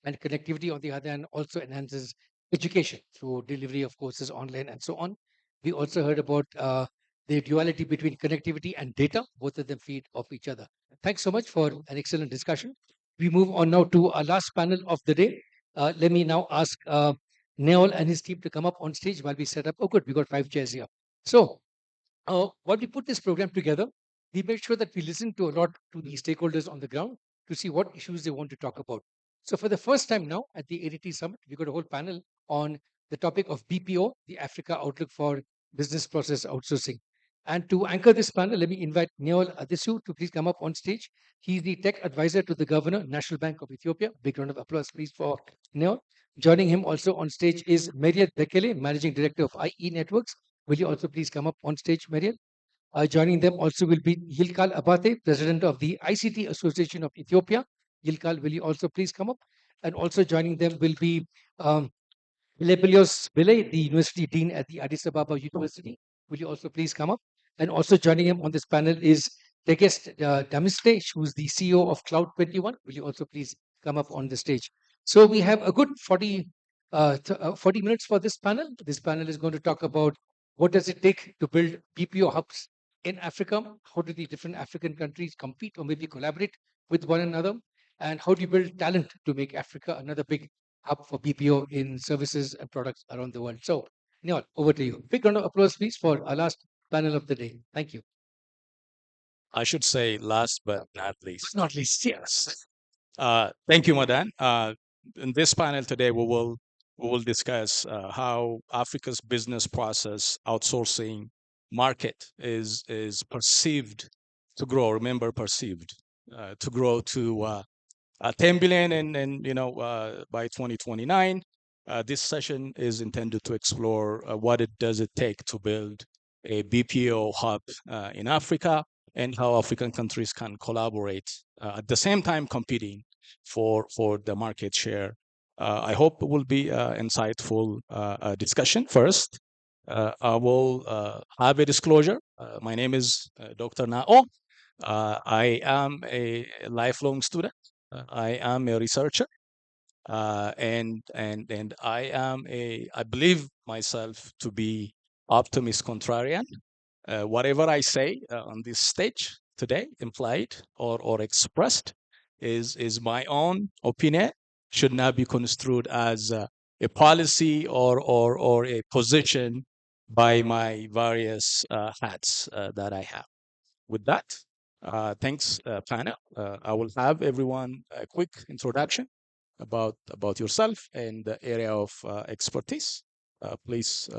and connectivity on the other hand also enhances education through delivery of courses online and so on. We also heard about the duality between connectivity and data. Both of them feed off each other. Thanks so much for an excellent discussion. We move on now to our last panel of the day. Let me now ask Neol and his team to come up on stage while we set up. Oh, good, we got 5 chairs here. So, while we put this program together, we made sure that we listen to a lot to the stakeholders on the ground to see what issues they want to talk about. So, for the first time now at the ADT Summit, we got a whole panel on the topic of BPO, the Africa Outlook for Business Process Outsourcing. And to anchor this panel, let me invite Neol Adisu to please come up on stage. He's the tech advisor to the governor, National Bank of Ethiopia. Big round of applause, please, for Neol. Joining him also on stage is Mariette Bekele, Managing Director of IE Networks. Will you also please come up on stage, Mariette? Joining them also will be Yilkal Abate, President of the ICT Association of Ethiopia. Yilkal, will you also please come up? And also joining them will be um, Lepelios Bile, the University Dean at the Addis Ababa University. Will you also please come up? And also joining him on this panel is Tegest Damiste, who's the CEO of Cloud 21. Will you also please come up on the stage? So we have a good 40 minutes for this panel. This panel is going to talk about what does it take to build BPO hubs in Africa? How do the different African countries compete or maybe collaborate with one another? And how do you build talent to make Africa another big hub for BPO in services and products around the world? So, Neil, over to you. Big round of applause, please, for our last panel of the day. Thank you. I should say last but not But least. not least, yes. Thank you, Madan. In this panel today, we will discuss how Africa's business process outsourcing market is perceived to grow. Remember, perceived to grow to 10 billion, and by 2029. This session is intended to explore what it does it take to build a BPO hub in Africa, and how African countries can collaborate at the same time competing for the market share. I hope it will be insightful discussion. First, I will have a disclosure. My name is Dr. Nao. I am a lifelong student. I am a researcher, and I believe myself to be optimist contrarian. Whatever I say on this stage today, implied or expressed, is my own opinion. Should not be construed as a policy or a position by my various hats that I have. With that, thanks, panel. I will have everyone a quick introduction about yourself and the area of expertise. Please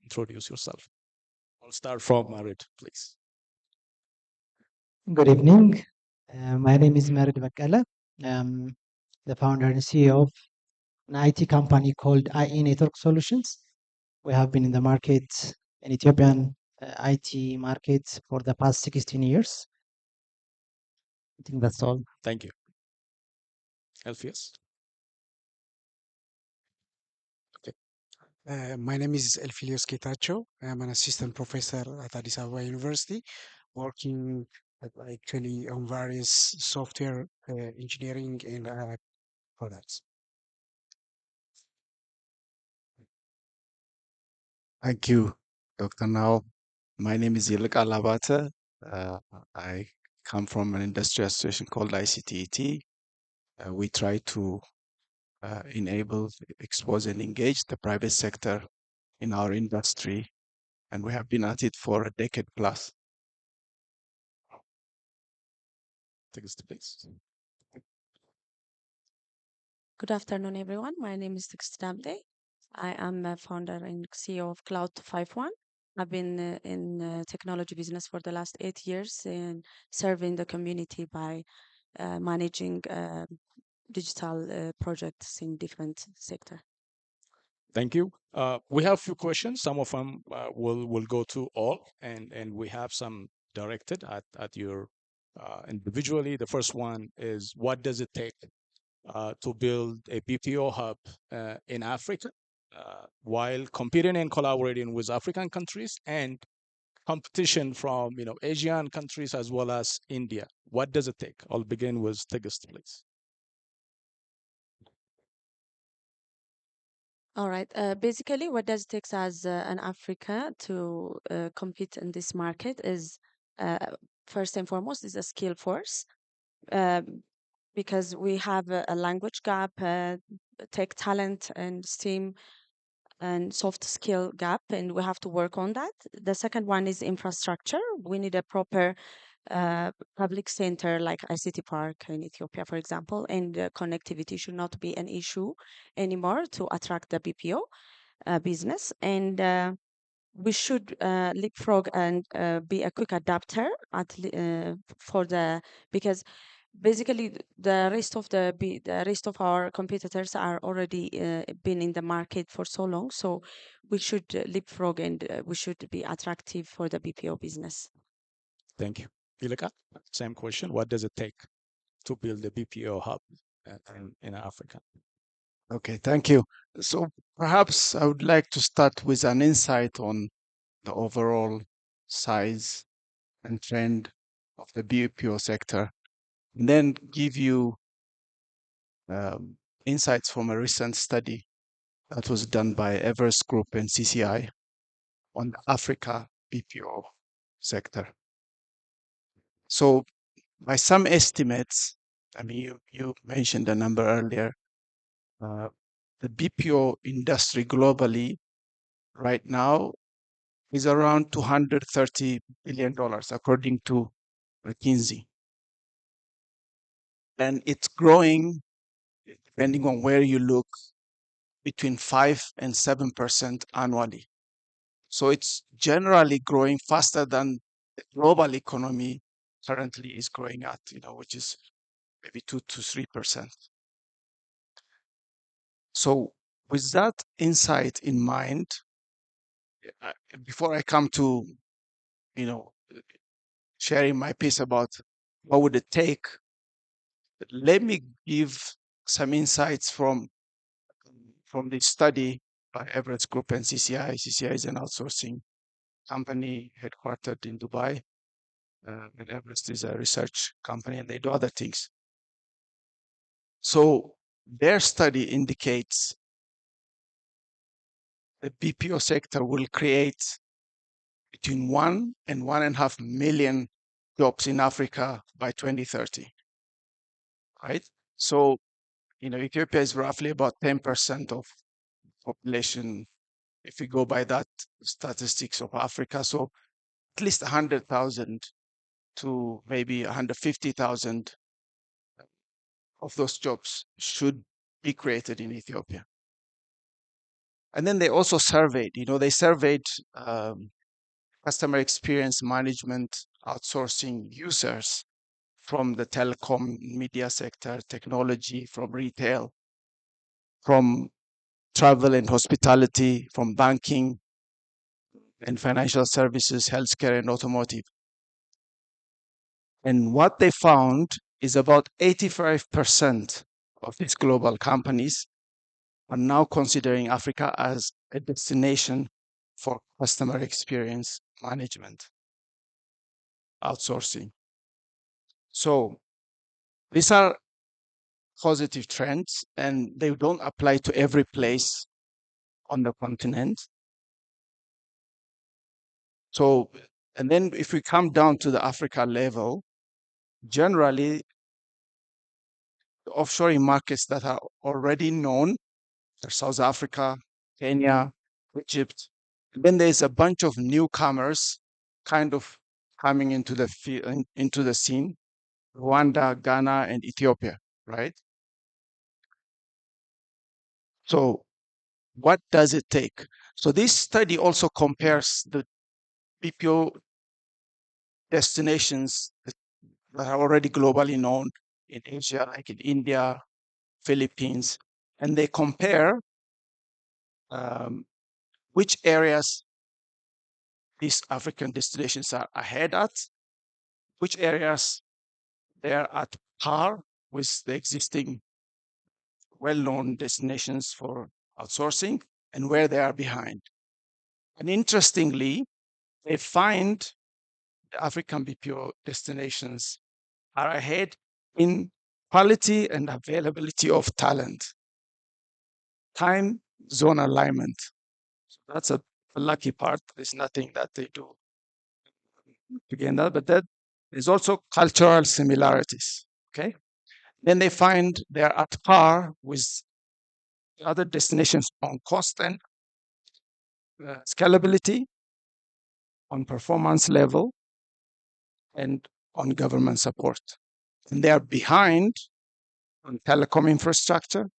introduce yourself. I'll start from Marit, please. Good evening. My name is Merid Bakala. I'm the founder and CEO of an IT company called IE Network Solutions. We have been in the market, in Ethiopian IT market for the past 16 years. I think that's all. Thank you. Elphias. My name is Elfilios Ketacho. I'm an assistant professor at Addis Ababa University, working actually on various software engineering and products. Thank you, Dr. Now. My name is Yilka Labata. I come from an industry association called ICT-ET. We try to enable, expose, and engage the private sector in our industry, and we have been at it for a decade plus. Take us to please. Good afternoon, everyone. My name is Damde. I am a founder and CEO of Cloud 51. I've been in technology business for the last 8 years and serving the community by managing digital projects in different sector. Thank you. We have a few questions. Some of them will go to all, and we have some directed at your individually. The first one is, what does it take to build a BPO hub in Africa while competing and collaborating with African countries and competition from Asian countries as well as India? What does it take? I'll begin with Tigist, please. All right. Basically, what does it take as an Africa to compete in this market is uh, first and foremost is a skill force, um, because we have a language gap, tech talent, and STEAM and soft skill gap, and we have to work on that. The second one is infrastructure. We need a proper public center like ICT Park in Ethiopia, for example, and connectivity should not be an issue anymore to attract the BPO business. And we should leapfrog and be a quick adapter for the because basically the rest of the rest of our competitors are already been in the market for so long, so we should leapfrog and we should be attractive for the BPO business. Thank you. Ilika, same question. What does it take to build a BPO hub in Africa? Okay, thank you. So perhaps I would like to start with an insight on the overall size and trend of the BPO sector, and then give you um, insights from a recent study that was done by Everest Group and CCI on the Africa BPO sector. So by some estimates, I mean, you mentioned a number earlier, uh, the BPO industry globally right now is around $230 billion, according to McKinsey. And it's growing, depending on where you look, between 5 and 7% annually. So it's generally growing faster than the global economy currently is growing at, which is maybe 2 to 3%. So with that insight in mind, uh, before I come to, you know, sharing my piece about what would it take, let me give some insights from the study by Everest Group and CCI. CCI is an outsourcing company headquartered in Dubai, and Everest is a research company, and they do other things. So their study indicates the BPO sector will create between 1 and 1.5 million jobs in Africa by 2030, right? So, Ethiopia is roughly about 10% of population, if we go by that statistics of Africa. So at least 100,000 to maybe 150,000 of those jobs should be created in Ethiopia. And then they also surveyed, they surveyed customer experience management outsourcing users from the telecom media sector, technology, from retail, from travel and hospitality, from banking and financial services, healthcare, and automotive. And what they found is about 85% of these global companies are now considering Africa as a destination for customer experience management outsourcing. So these are positive trends, and they don't apply to every place on the continent. So, and then if we come down to the Africa level, generally the offshoring markets that are already known are South Africa, Kenya, Egypt. And then there's a bunch of newcomers kind of coming into into the scene: Rwanda, Ghana, and Ethiopia, right? So what does it take? So this study also compares the BPO destinations that are already globally known in Asia, like in India, Philippines, and they compare um, which areas these African destinations are ahead at, which areas they are at par with the existing well-known destinations for outsourcing, and where they are behind. And interestingly, they find the African BPO destinations are ahead in quality and availability of talent. Time zone alignment. So that's a lucky part. There's nothing that they do to gain that, but that is also cultural similarities. Okay. Then they find they're at par with other destinations on cost and scalability, on performance level, and on government support. And they are behind on telecom infrastructure,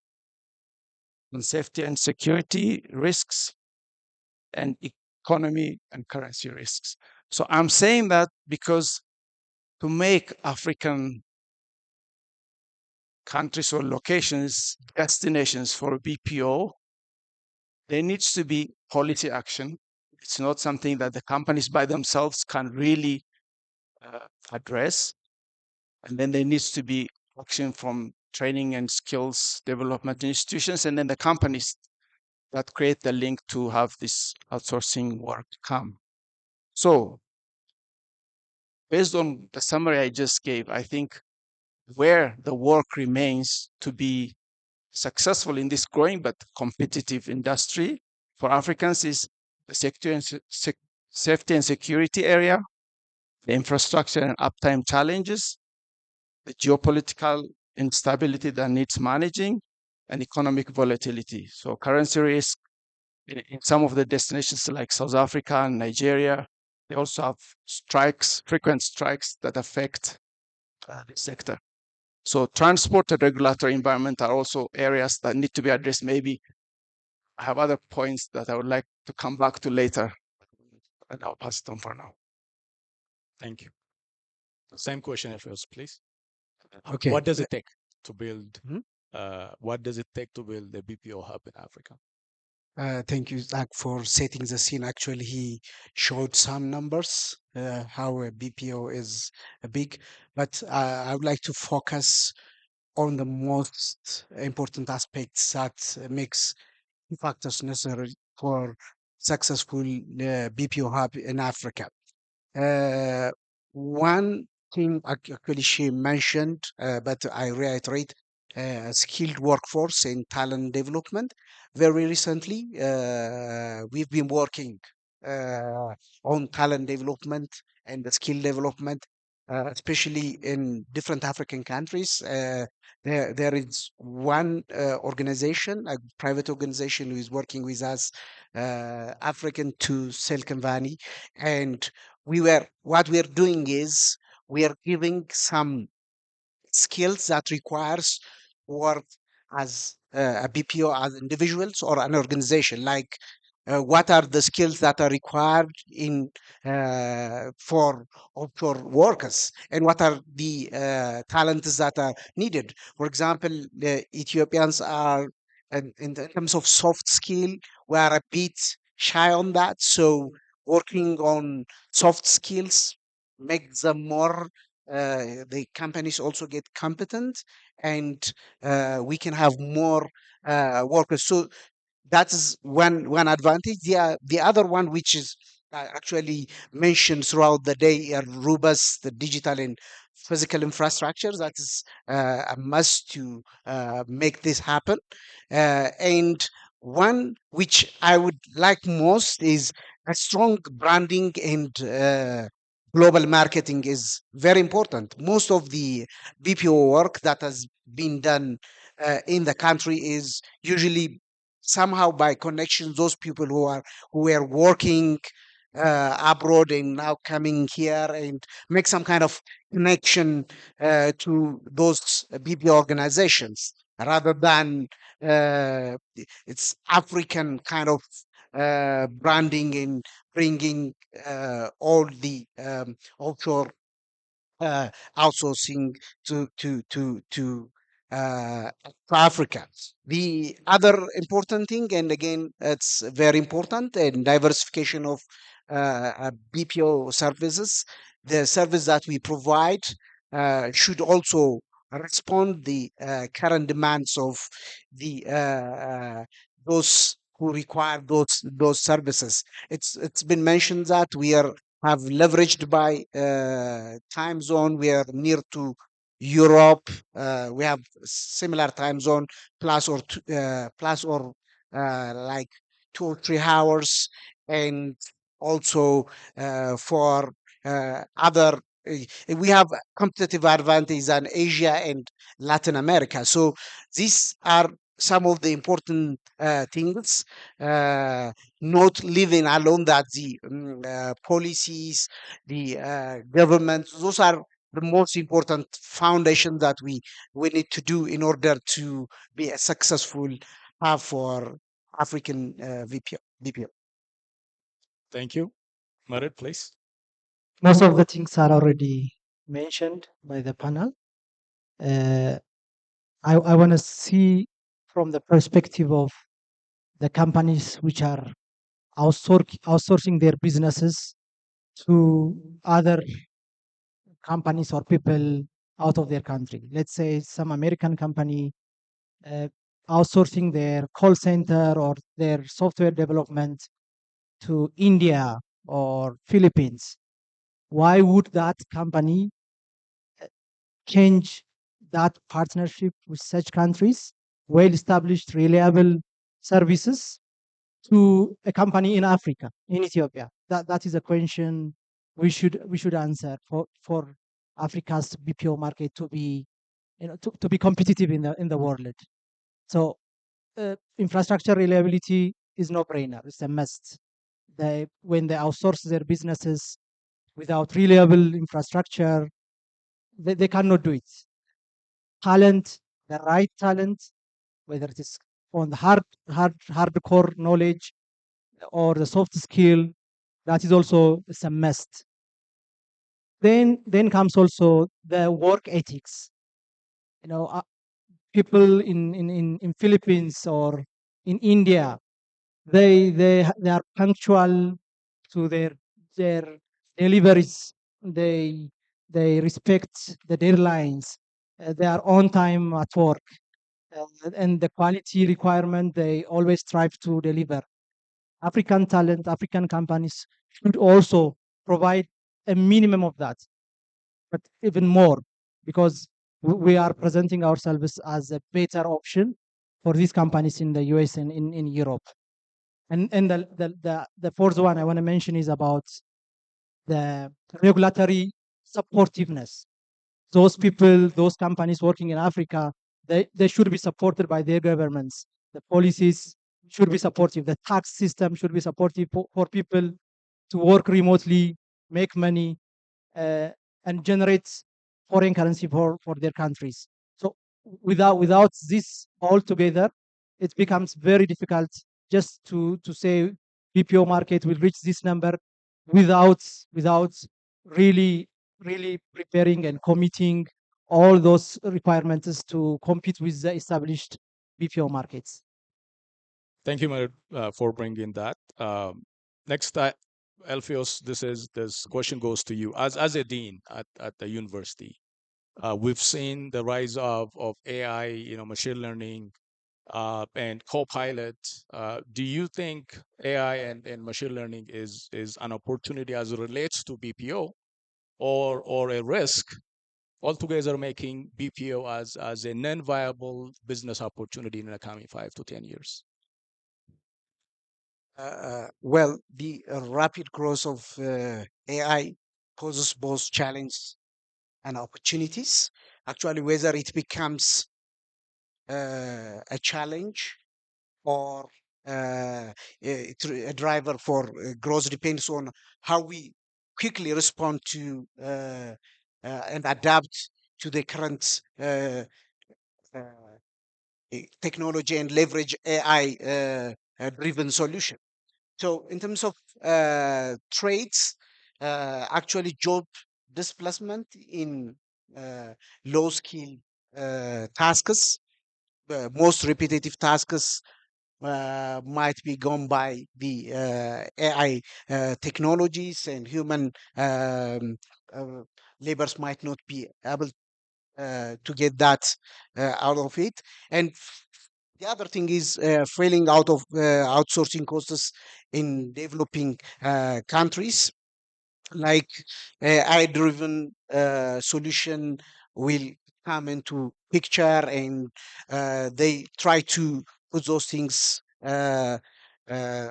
on safety and security risks, and economy and currency risks. So I'm saying that because to make African countries or locations destinations for BPO, there needs to be policy action. It's not something that the companies by themselves can really address. And then there needs to be action from training and skills development institutions, and then the companies that create the link to have this outsourcing work come. So, based on the summary I just gave, I think where the work remains to be successful in this growing but competitive industry for Africans is the safety and security area, the infrastructure and uptime challenges, the geopolitical instability that needs managing, and economic volatility. So currency risk in some of the destinations like South Africa and Nigeria, they also have strikes, frequent strikes that affect the sector. So transport and regulatory environment are also areas that need to be addressed. Maybe I have other points that I would like to come back to later, and I'll pass it on for now. Thank you. Same question of yours, please. Okay. What does it take to build? Mhm. What does it take to build the BPO hub in Africa? Thank you, Zach, for setting the scene. Actually, he showed some numbers, how a BPO is big, but I would like to focus on the most important aspects that makes factors necessary for successful BPO hub in Africa. Uh, One thing actually she mentioned, but I reiterate, skilled workforce and talent development. Very recently, we've been working on talent development and the skill development, especially in different African countries. There is one organization, a private organization, who is working with us, African to Silicon Valley, and what we are doing is we are giving some skills that requires work as a BPO as individuals or an organization. Like what are the skills that are required in for offshore workers, and what are the talents that are needed. For example, the Ethiopians are, in terms of soft skill, we are a bit shy on that. So working on soft skills make them more, the companies also get competent, and we can have more workers. So that is one advantage. The other one, which is actually mentioned throughout the day, are robust the digital and physical infrastructure. That is a must to make this happen. And one which I would like most is a strong branding, and global marketing is very important. Most of the BPO work that has been done in the country is usually somehow by connections. Those people who were working abroad and now coming here and make some kind of connection to those BPO organizations, rather than it's African kind of branding and bringing all the offshore uh, outsourcing to uh, to Africa. The other important thing, and again, it's very important, and diversification of BPO services. The service that we provide should also respond the current demands of the those who require those services. It's been mentioned that we are have leveraged by time zone. We are near to Europe. We have similar time zone, plus or like 2 or 3 hours, and also for other. We have competitive advantage in Asia and Latin America. So these are some of the important things. Not living alone, that the policies, the government, those are the most important foundation that we need to do in order to be a successful hub for African BPO. Thank you. Marit, please. Most of the things are already mentioned by the panel. Uh, I want to see from the perspective of the companies which are outsourcing their businesses to other companies or people out of their country. Let's say some American company uh, outsourcing their call center or their software development to India or Philippines. Why would that company change that partnership with such countries, well established, reliable services to a company in Africa, in Ethiopia? That is a question we should answer for Africa's BPO market to be to be competitive in the world. So infrastructure reliability is no brainer. It's a must. When they outsource their businesses without reliable infrastructure, they cannot do it. Talent, the right talent, whether it is on the hardcore knowledge or the soft skill, that is also is a must. Then comes also the work ethics. You know, people in Philippines or in India, they are punctual to their deliveries. They respect the deadlines. They are on time at work, and the quality requirement they always strive to deliver. African talent, African companies should also provide a minimum of that, but even more, because we are presenting ourselves as a better option for these companies in the US and in Europe. And the fourth one I want to mention is about the regulatory supportiveness. Those people, those companies working in Africa, they should be supported by their governments. The policies should be supportive. The tax system should be supportive for people to work remotely, make money, uh, and generate foreign currency for their countries. So without this all together, it becomes very difficult just to say BPO market will reach this number without really really preparing and committing all those requirements to compete with the established BPO markets. Thank you, Marit, for bringing that. Next, Alpheus, this question goes to you. As a dean at the university, we've seen the rise of AI, machine learning, and co-pilot. Do you think AI and machine learning is an opportunity as it relates to BPO, or a risk altogether, making BPO as a non-viable business opportunity in the coming 5 to 10 years? Well, the rapid growth of AI poses both challenges and opportunities. Actually, whether it becomes a challenge or a driver for growth depends on how we quickly respond to and adapt to the current technology and leverage AI driven solution. So, in terms of trades, actually job displacement in low skill tasks, most repetitive tasks might be gone by the AI technologies, and human uh, labors might not be able to get that out of it. And the other thing is failing out of outsourcing costs in developing countries, like AI-driven solution will come into picture, and they try to put those things uh, uh,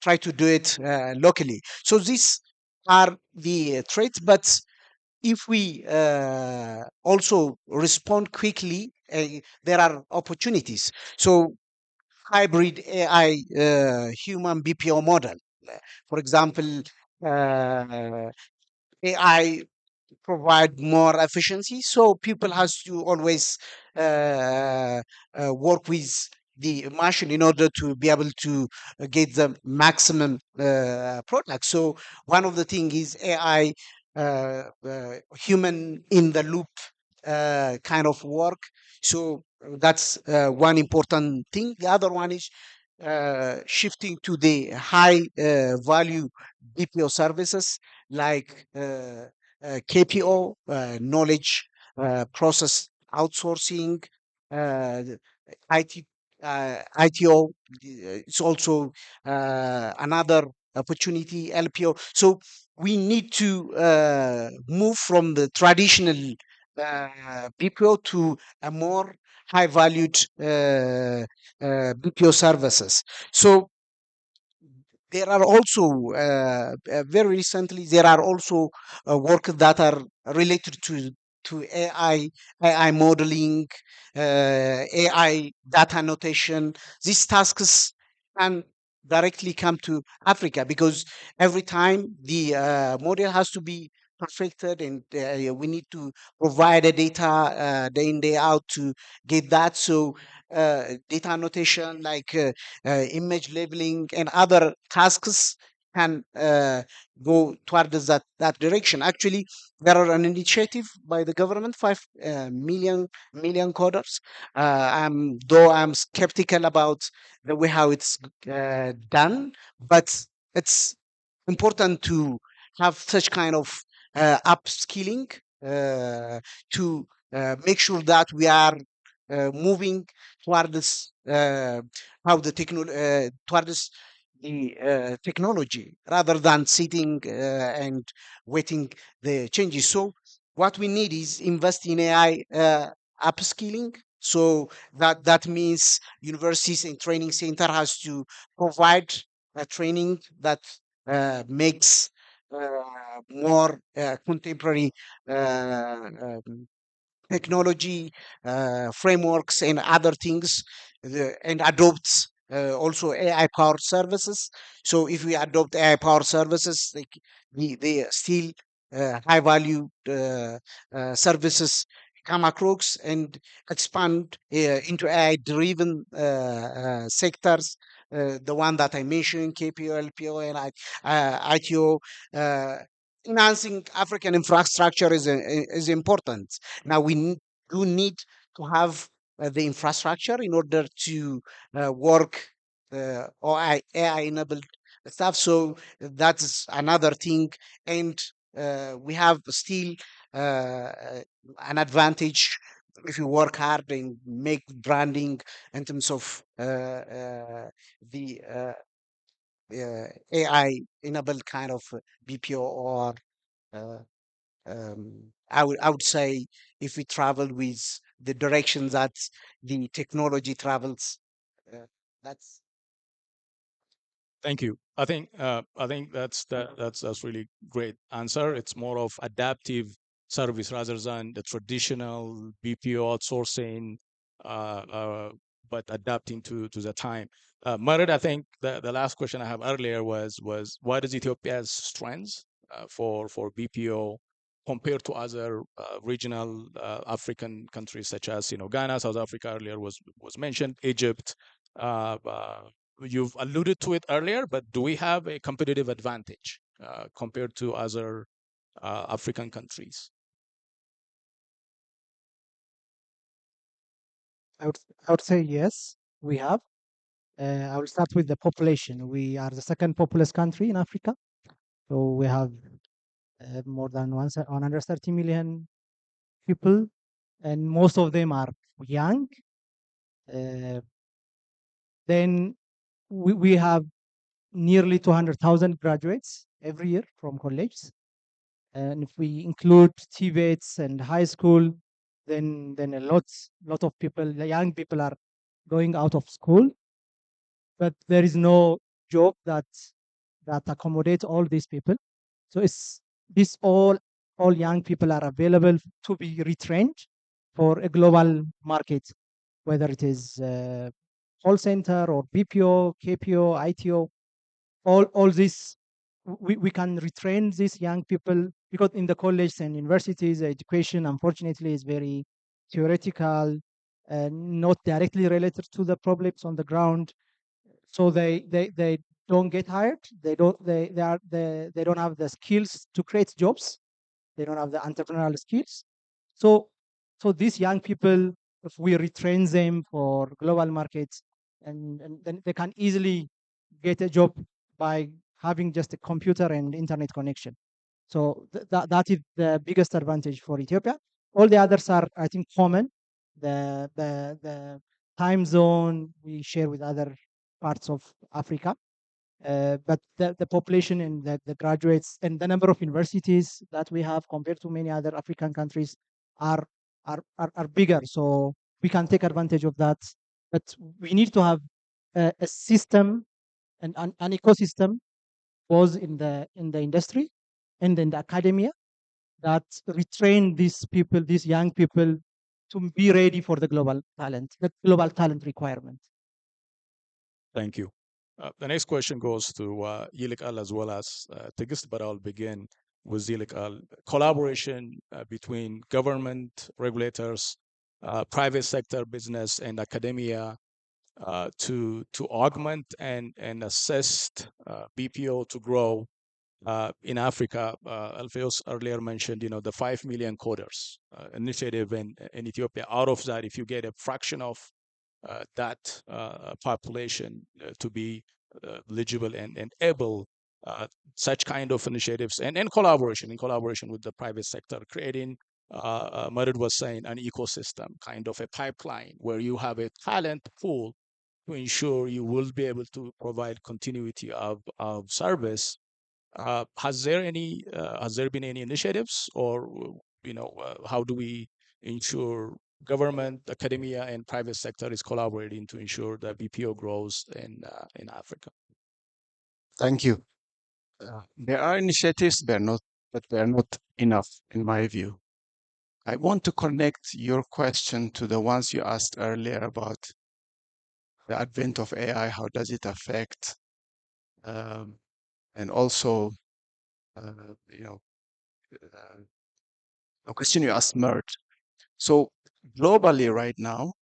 try to do it locally. So these are the threats, but if we also respond quickly, there are opportunities. So hybrid AI human BPO model, for example, AI provide more efficiency. So people has to always work with the machine in order to be able to get the maximum product. So one of the thing is AI, human in the loop kind of work. So that's one important thing. The other one is shifting to the high value BPO services like KPO, knowledge process outsourcing, the IT, ITO. It's also another opportunity, LPO. So we need to move from the traditional BPO to a more high valued BPO services. So there are also very recently there are also work that are related to AI modeling, AI data annotation. These tasks can directly come to Africa because every time the model has to be perfected, and we need to provide the data day in day out to get that. So data annotation like image labeling and other tasks can go towards that direction. Actually, there are an initiative by the government, 5 million coders. Though I'm skeptical about the way how it's done, but it's important to have such kind of upskilling to make sure that we are moving towards how the towards the technology rather than sitting and waiting the changes. So what we need is invest in AI upskilling. So that means universities and training center has to provide a training that makes more contemporary um, technology frameworks and other things, and adopts also AI powered services. So if we adopt AI powered services, they still high value services come across and expand into AI driven sectors. The one that I mentioned, KPO, LPO, and ITO. Uh, Enhancing African infrastructure is important. Now do need to have the infrastructure in order to work AI enabled stuff. So that's another thing, and we have still an advantage if you work hard and make branding in terms of the AI enabled kind of BPO or uh, I would say if we travel with the direction that the technology travels, uh, that's Thank you. I think that's really great answer. It's more of adaptive service rather than the traditional BPO outsourcing, but adapting to the time. Marid, I think the last question I have earlier was what is Ethiopia's strengths for BPO compared to other regional African countries such as Ghana, South Africa earlier was mentioned, Egypt. You've alluded to it earlier, but do we have a competitive advantage compared to other African countries? I would, I would say yes, we have. I will start with the population. We are the second populous country in Africa. So we have more than 130 million people, and most of them are young. Uh, then we have nearly 200,000 graduates every year from colleges. And if we include TVETs and high school, then a lot of people, the young people are going out of school. but there is no job that accommodates all these people. So it's this all young people are available to be retrained for a global market, whether it is call center or BPO, KPO, ITO, all this we can retrain these young people because in the colleges and universities, education unfortunately is very theoretical and not directly related to the problems on the ground. So they don't get hired. They don't have the skills to create jobs. They don't have the entrepreneurial skills. So so these young people, if we retrain them for global markets, and then they can easily get a job by having just a computer and internet connection. So that is the biggest advantage for Ethiopia. All the others are, I think, common. The time zone we share with other parts of Africa, but the population and the graduates and the number of universities that we have compared to many other African countries are are bigger. So we can take advantage of that. But we need to have a system and an ecosystem was in the industry and in the academia that retrain these people, these young people, to be ready for the global talent requirement. Thank you. The next question goes to Yilik Al as well as Tigist, but I'll begin with Yilik Al. Collaboration between government, regulators, private sector business, and academia to augment and assist BPO to grow in Africa. Alfeos earlier mentioned, the 5 million coders initiative in Ethiopia. Out of that, if you get a fraction of that population to be eligible and able, such kind of initiatives and collaboration in collaboration with the private sector, creating, Marid was saying, an ecosystem, kind of a pipeline where you have a talent pool to ensure you will be able to provide continuity of service. Has there been any initiatives, or how do we ensure government, academia, and private sector is collaborating to ensure that BPO grows in Africa? Thank you. There are initiatives, but they're not enough, in my view. I want to connect your question to the ones you asked earlier about the advent of AI. How does it affect, um, and also, you know, uh, the question you asked, Mert. So globally, right now,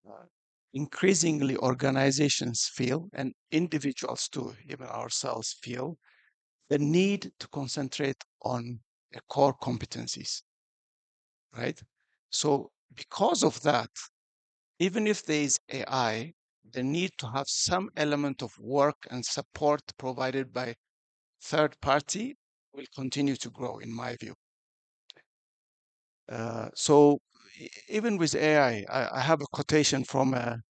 uh, increasingly organizations feel, and individuals too, even ourselves feel, the need to concentrate on the core competencies, right? So because of that, even if there is AI, the need to have some element of work and support provided by third party will continue to grow, in my view. So even with AI, I have a quotation from a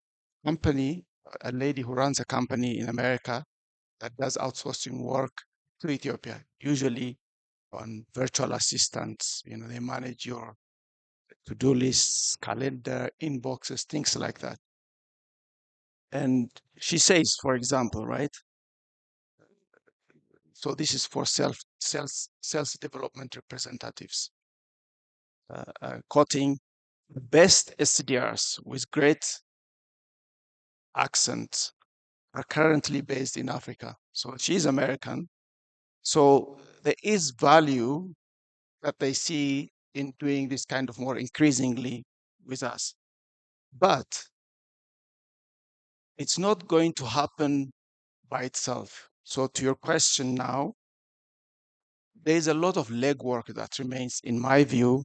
company, a lady who runs a company in America that does outsourcing work to Ethiopia, usually on virtual assistants. They manage your to-do lists, calendar, inboxes, things like that. And she says, for example, right? So this is for sales development representatives, quoting, the best SDRs with great accents are currently based in Africa. So she's American. So there is value that they see in doing this kind of more increasingly with us. But it's not going to happen by itself. So to your question now, there's a lot of legwork that remains, in my view,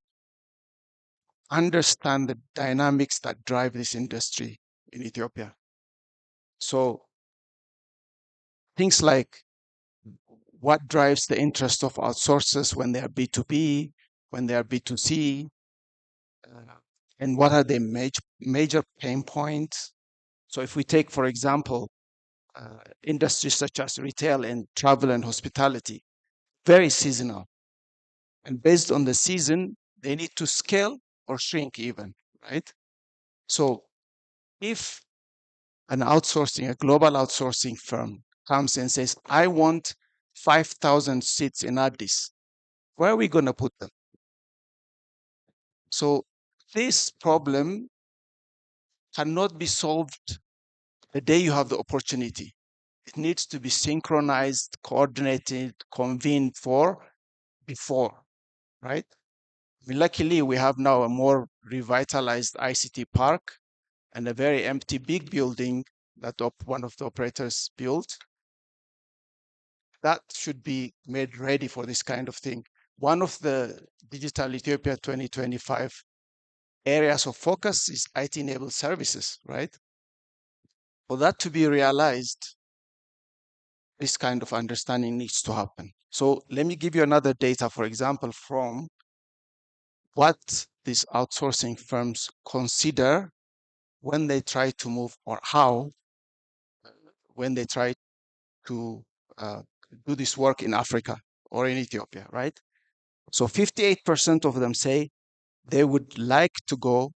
understand the dynamics that drive this industry in Ethiopia. So things like what drives the interest of outsourcers when they are B2B, when they are B2C, uh, and what are the major pain points. So if we take, for example, industries such as retail and travel and hospitality, very seasonal. And based on the season, they need to scale or shrink even, right? So if a global outsourcing firm comes and says, I want 5,000 seats in Addis, where are we going to put them? So this problem cannot be solved the day you have the opportunity. It needs to be synchronized, coordinated, convened for before, right? Luckily, we have now a more revitalized ICT park and a very empty big building that one of the operators built. That should be made ready for this kind of thing. One of the Digital Ethiopia 2025 areas of focus is IT-enabled services, right? For that to be realized, this kind of understanding needs to happen. So let me give you another data, for example, from what these outsourcing firms consider when they try to move, or how, when they try to uh, do this work in Africa or in Ethiopia, right? So 58% of them say they would like to go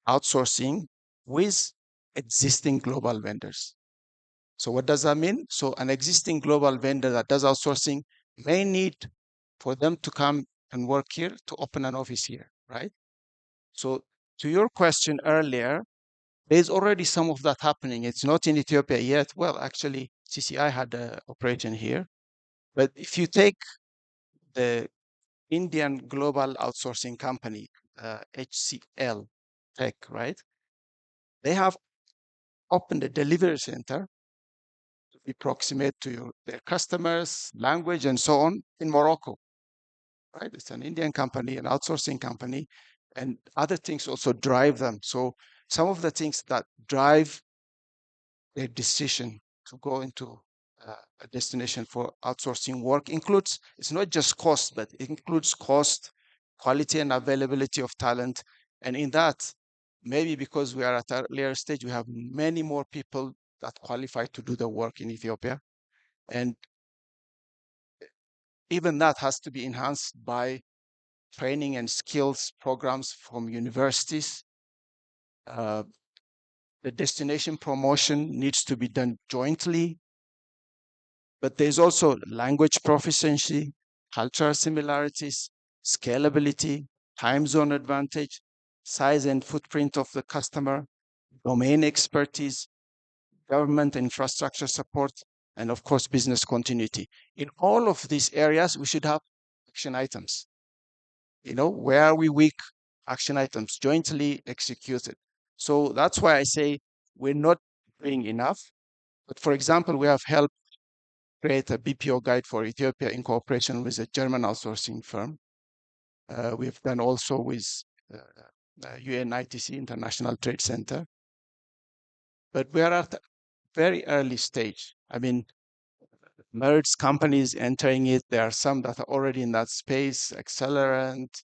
outsourcing with existing global vendors. So what does that mean? So an existing global vendor that does outsourcing may need for them to come and work here to open an office here, right? So to your question earlier, there's already some of that happening. It's not in Ethiopia yet. Well, actually, CCI had an operation here. But if you take the Indian global outsourcing company, HCL Tech, right? They have opened a delivery center to be proximate to their customers, language, and so on in Morocco, right? It's an Indian company, an outsourcing company, and other things also drive them. So some of the things that drive their decision to go into a destination for outsourcing work includes, it's not just cost, but it includes cost, quality, and availability of talent. And in that, maybe because we are at an earlier stage, we have many more people that qualify to do the work in Ethiopia. And even that has to be enhanced by training and skills programs from universities. Uh, the destination promotion needs to be done jointly, but there's also language proficiency, cultural similarities, scalability, time zone advantage, size and footprint of the customer, domain expertise, government infrastructure support, and of course, business continuity. In all of these areas, we should have action items. Where are we weak? Action items jointly executed. So that's why I say we're not doing enough. But for example, we have helped create a BPO guide for Ethiopia in cooperation with a German outsourcing firm. We've done also with UNITC, International Trade Center. But we are at a very early stage. I mean, merged companies entering it. There are some that are already in that space, Accelerant,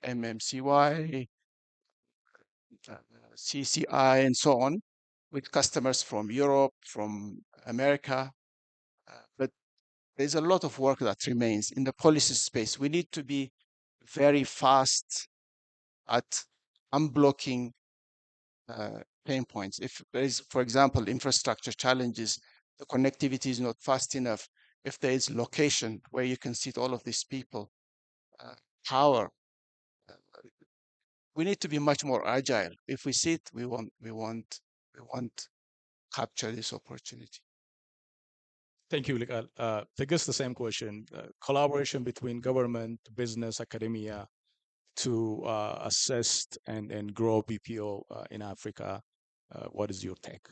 MMCY, CCI, and so on, with customers from Europe, from America. But there's a lot of work that remains in the policy space. We need to be very fast at unblocking pain points. If there is, for example, infrastructure challenges, the connectivity is not fast enough. If there is location where you can sit all of these people, power, we need to be much more agile. If we sit, we won't capture this opportunity. Thank you, Ligal. I guess the same question. Collaboration between government, business, academia to assess and grow BPO in Africa. What is your take?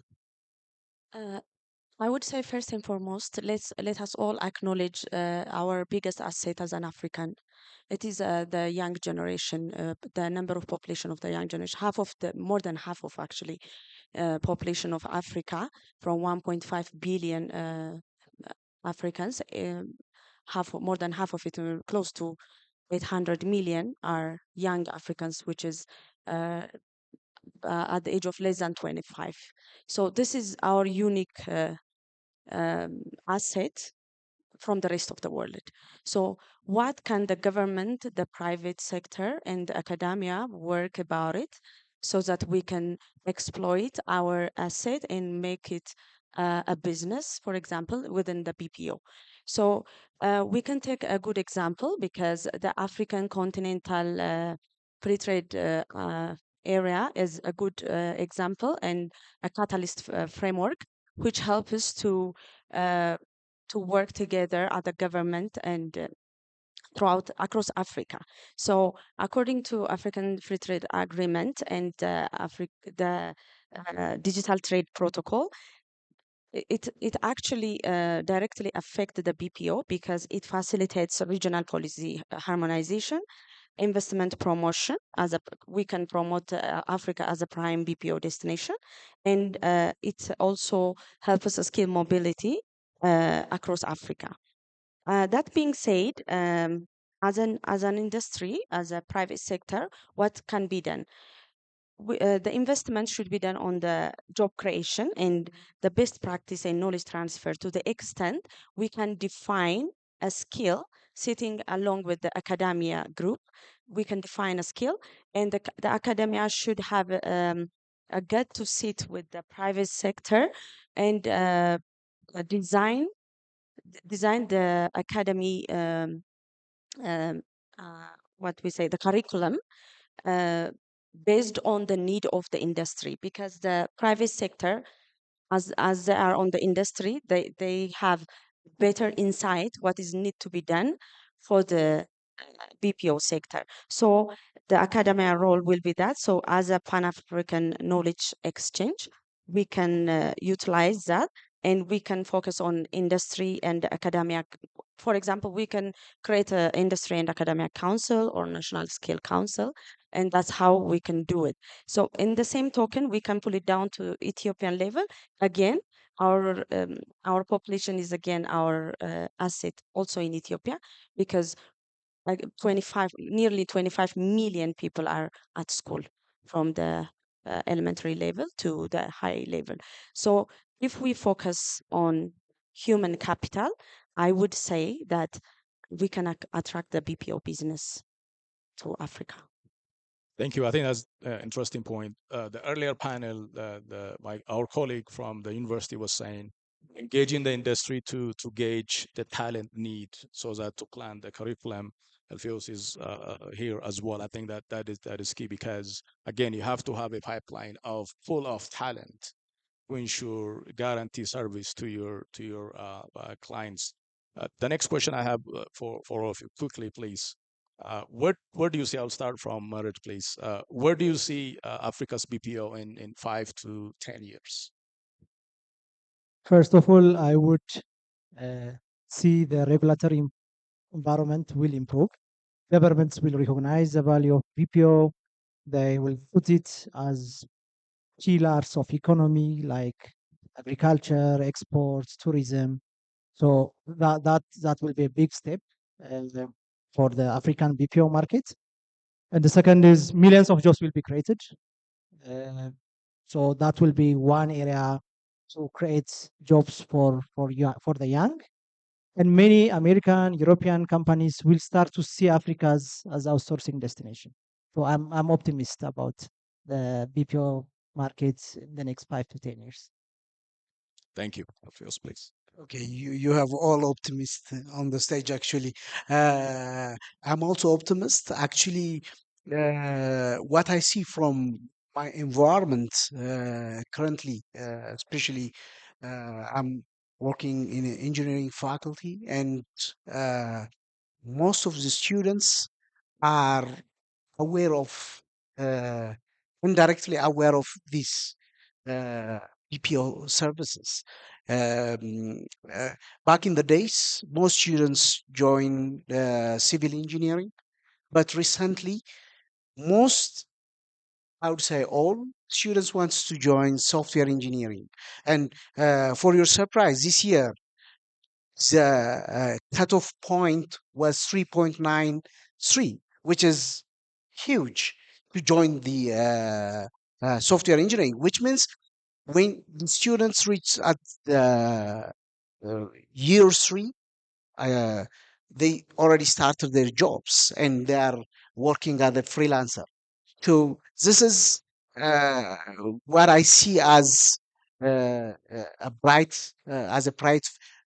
Uh, I would say first and foremost, let us all acknowledge our biggest asset as an African. It is the young generation, the number of population of the young generation, more than half of actually population of Africa, from 1.5 billion Africans. More than half of it, close to 800 million, are young Africans, which is at the age of less than 25. So this is our unique asset from the rest of the world. So what can the government, the private sector, and the academia work about it so that we can exploit our asset and make it a business, for example, within the BPO. So we can take a good example because the African continental free trade area is a good example and a catalyst framework which helps us uh, to work together at the government and throughout across Africa. So, according to African Free Trade Agreement and the Digital Trade Protocol, it actually directly affected the BPO because it facilitates regional policy harmonization, investment promotion we can promote Africa as a prime BPO destination, and it also helps us skill mobility across Africa. That being said, as an industry, as a private sector, what can be done? The investment should be done on the job creation and the best practice and knowledge transfer to the extent we can define a skill sitting along with the academia group. We can define a skill, and the academia should have a get to sit with the private sector and design design the academy um, what we say the curriculum uh, based on the need of the industry, because the private sector, as they are on the industry, they have better insight what is need to be done for the BPO sector. So the academia role will be that. So as a Pan-African knowledge exchange, we can utilize that, and we can focus on industry and academia. For example, we can create an industry and academia council or national skill council, and that's how we can do it. So in the same token, we can pull it down to Ethiopian level. Again, our population is again our asset also in Ethiopia, because like 25 nearly 25 million people are at school from the elementary level to the high level. So if we focus on human capital, I would say that we can attract the BPO business to Africa. Thank you. I think that's an interesting point. The earlier panel, our colleague from the university was saying, engaging the industry to gauge the talent need so that to plan the curriculum. Alfios is here as well. I think that is key because again, you have to have a pipeline of full of talent to ensure guarantee service to your clients. The next question I have for all of you, quickly, please. Where do you see? I'll start from Merit, please. Where do you see Africa's BPO in 5 to 10 years? First of all, I would uh, see the regulatory environment will improve. Governments will recognize the value of BPO. They will put it as pillars of economy like agriculture, exports, tourism. So that will be a big step uh, for the African BPO market. And the second is millions of jobs will be created. Uh, so that will be one area to create jobs for the young. And many American, European companies will start to see Africa as outsourcing destination. So I'm optimistic about the BPO markets in the next 5 to 10 years. Thank you. Alfios, please. Okay, you have all optimists on the stage actually. I'm also optimist. Actually, what I see from my environment currently, especially I'm working in an engineering faculty, and uh, most of the students are aware of, uh, indirectly aware of these uh, BPO services. Um, uh, Back in the days, most students join civil engineering, but recently, most, I would say all students wants to join software engineering. And for your surprise, this year the cutoff point was 3.93, which is huge to join the software engineering, which means when the students reach at the year three, uh, they already started their jobs and they are working as a freelancer. So this is uh, what I see as a bright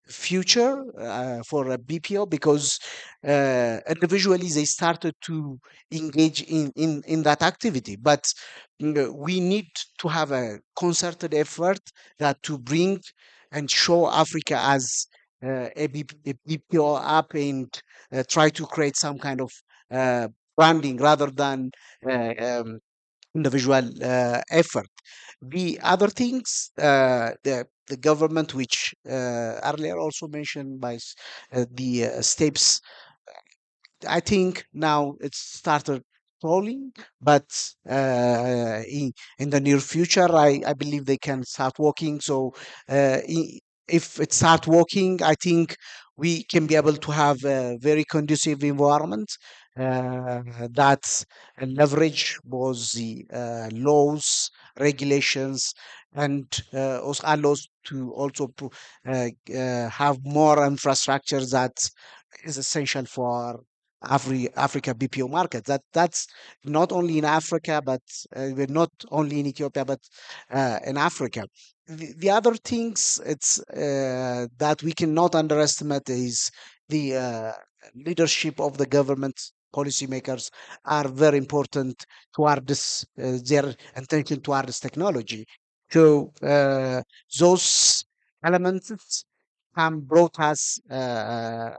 future for a BPO, because individually they started to engage in that activity. But we need to have a concerted effort that to bring and show Africa as a BPO app, and try to create some kind of branding rather than uh, um, individual effort. The other things, the government, which earlier also mentioned by the steps, I think now it's started rolling, but in the near future, I believe they can start working. So if it start working, I think we can be able to have a very conducive environment that leverage both the laws, regulations, and also allows to also have more infrastructure that is essential for Africa BPO market. That's not only in Africa, but we're not only in Ethiopia, but in Africa. The other things it's that we cannot underestimate is the leadership of the government. Policymakers are very important toward this their intention toward this technology. So those elements brought us uh,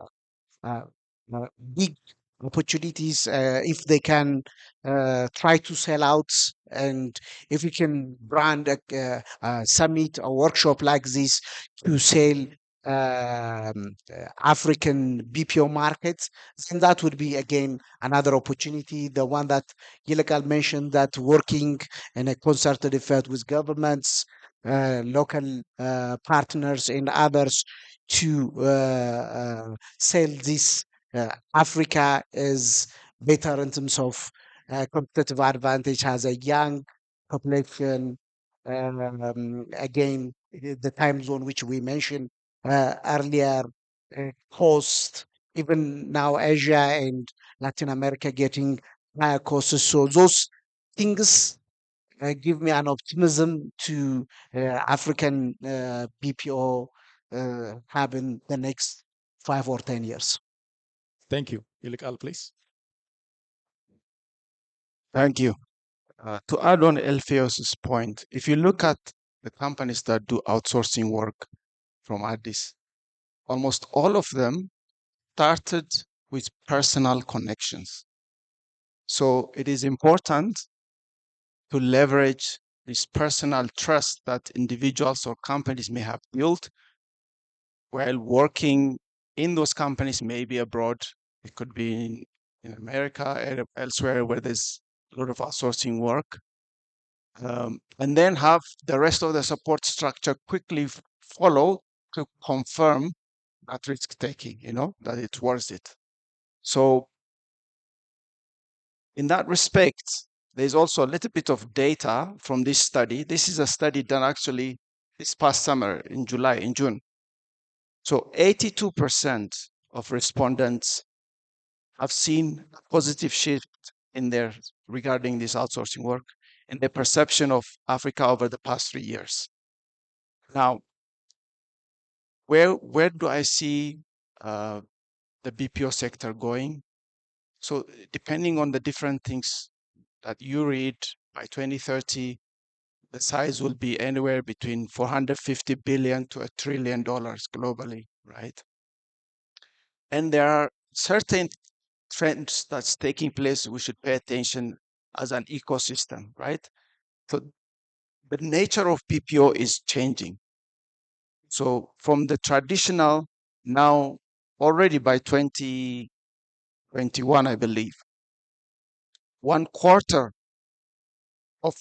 big opportunities if they can try to sell out, and if we can brand a summit or workshop like this to sell African BPO markets, then that would be again another opportunity. The one that Gilgal mentioned, that working in a concerted effort with governments, local partners, and others to sell this. Africa is better in terms of competitive advantage, has a young population. Again, the time zone which we mentioned earlier, cost, even now Asia and Latin America getting higher costs. So those things give me an optimism to African BPO having the next 5 or 10 years. Thank you. Ilikal, please. Thank you. To add on Elfeos's point, if you look at the companies that do outsourcing work from Addis, almost all of them started with personal connections. So it is important to leverage this personal trust that individuals or companies may have built while working in those companies, maybe abroad. It could be in America or elsewhere where there's a lot of outsourcing work. And then have the rest of the support structure quickly follow to confirm that risk taking, that it's worth it. So in that respect, there's also a little bit of data from this study. This is a study done actually this past summer in June. So 82% of respondents have seen a positive shift in their regarding this outsourcing work and the perception of Africa over the past 3 years. Now, where do I see the BPO sector going? So depending on the different things that you read, by 2030, the size will be anywhere between 450 billion to $1 trillion globally, right? And there are certain trends that's taking place we should pay attention as an ecosystem, right? So the nature of BPO is changing. So from the traditional, now already by 2021, I believe, 1/4 of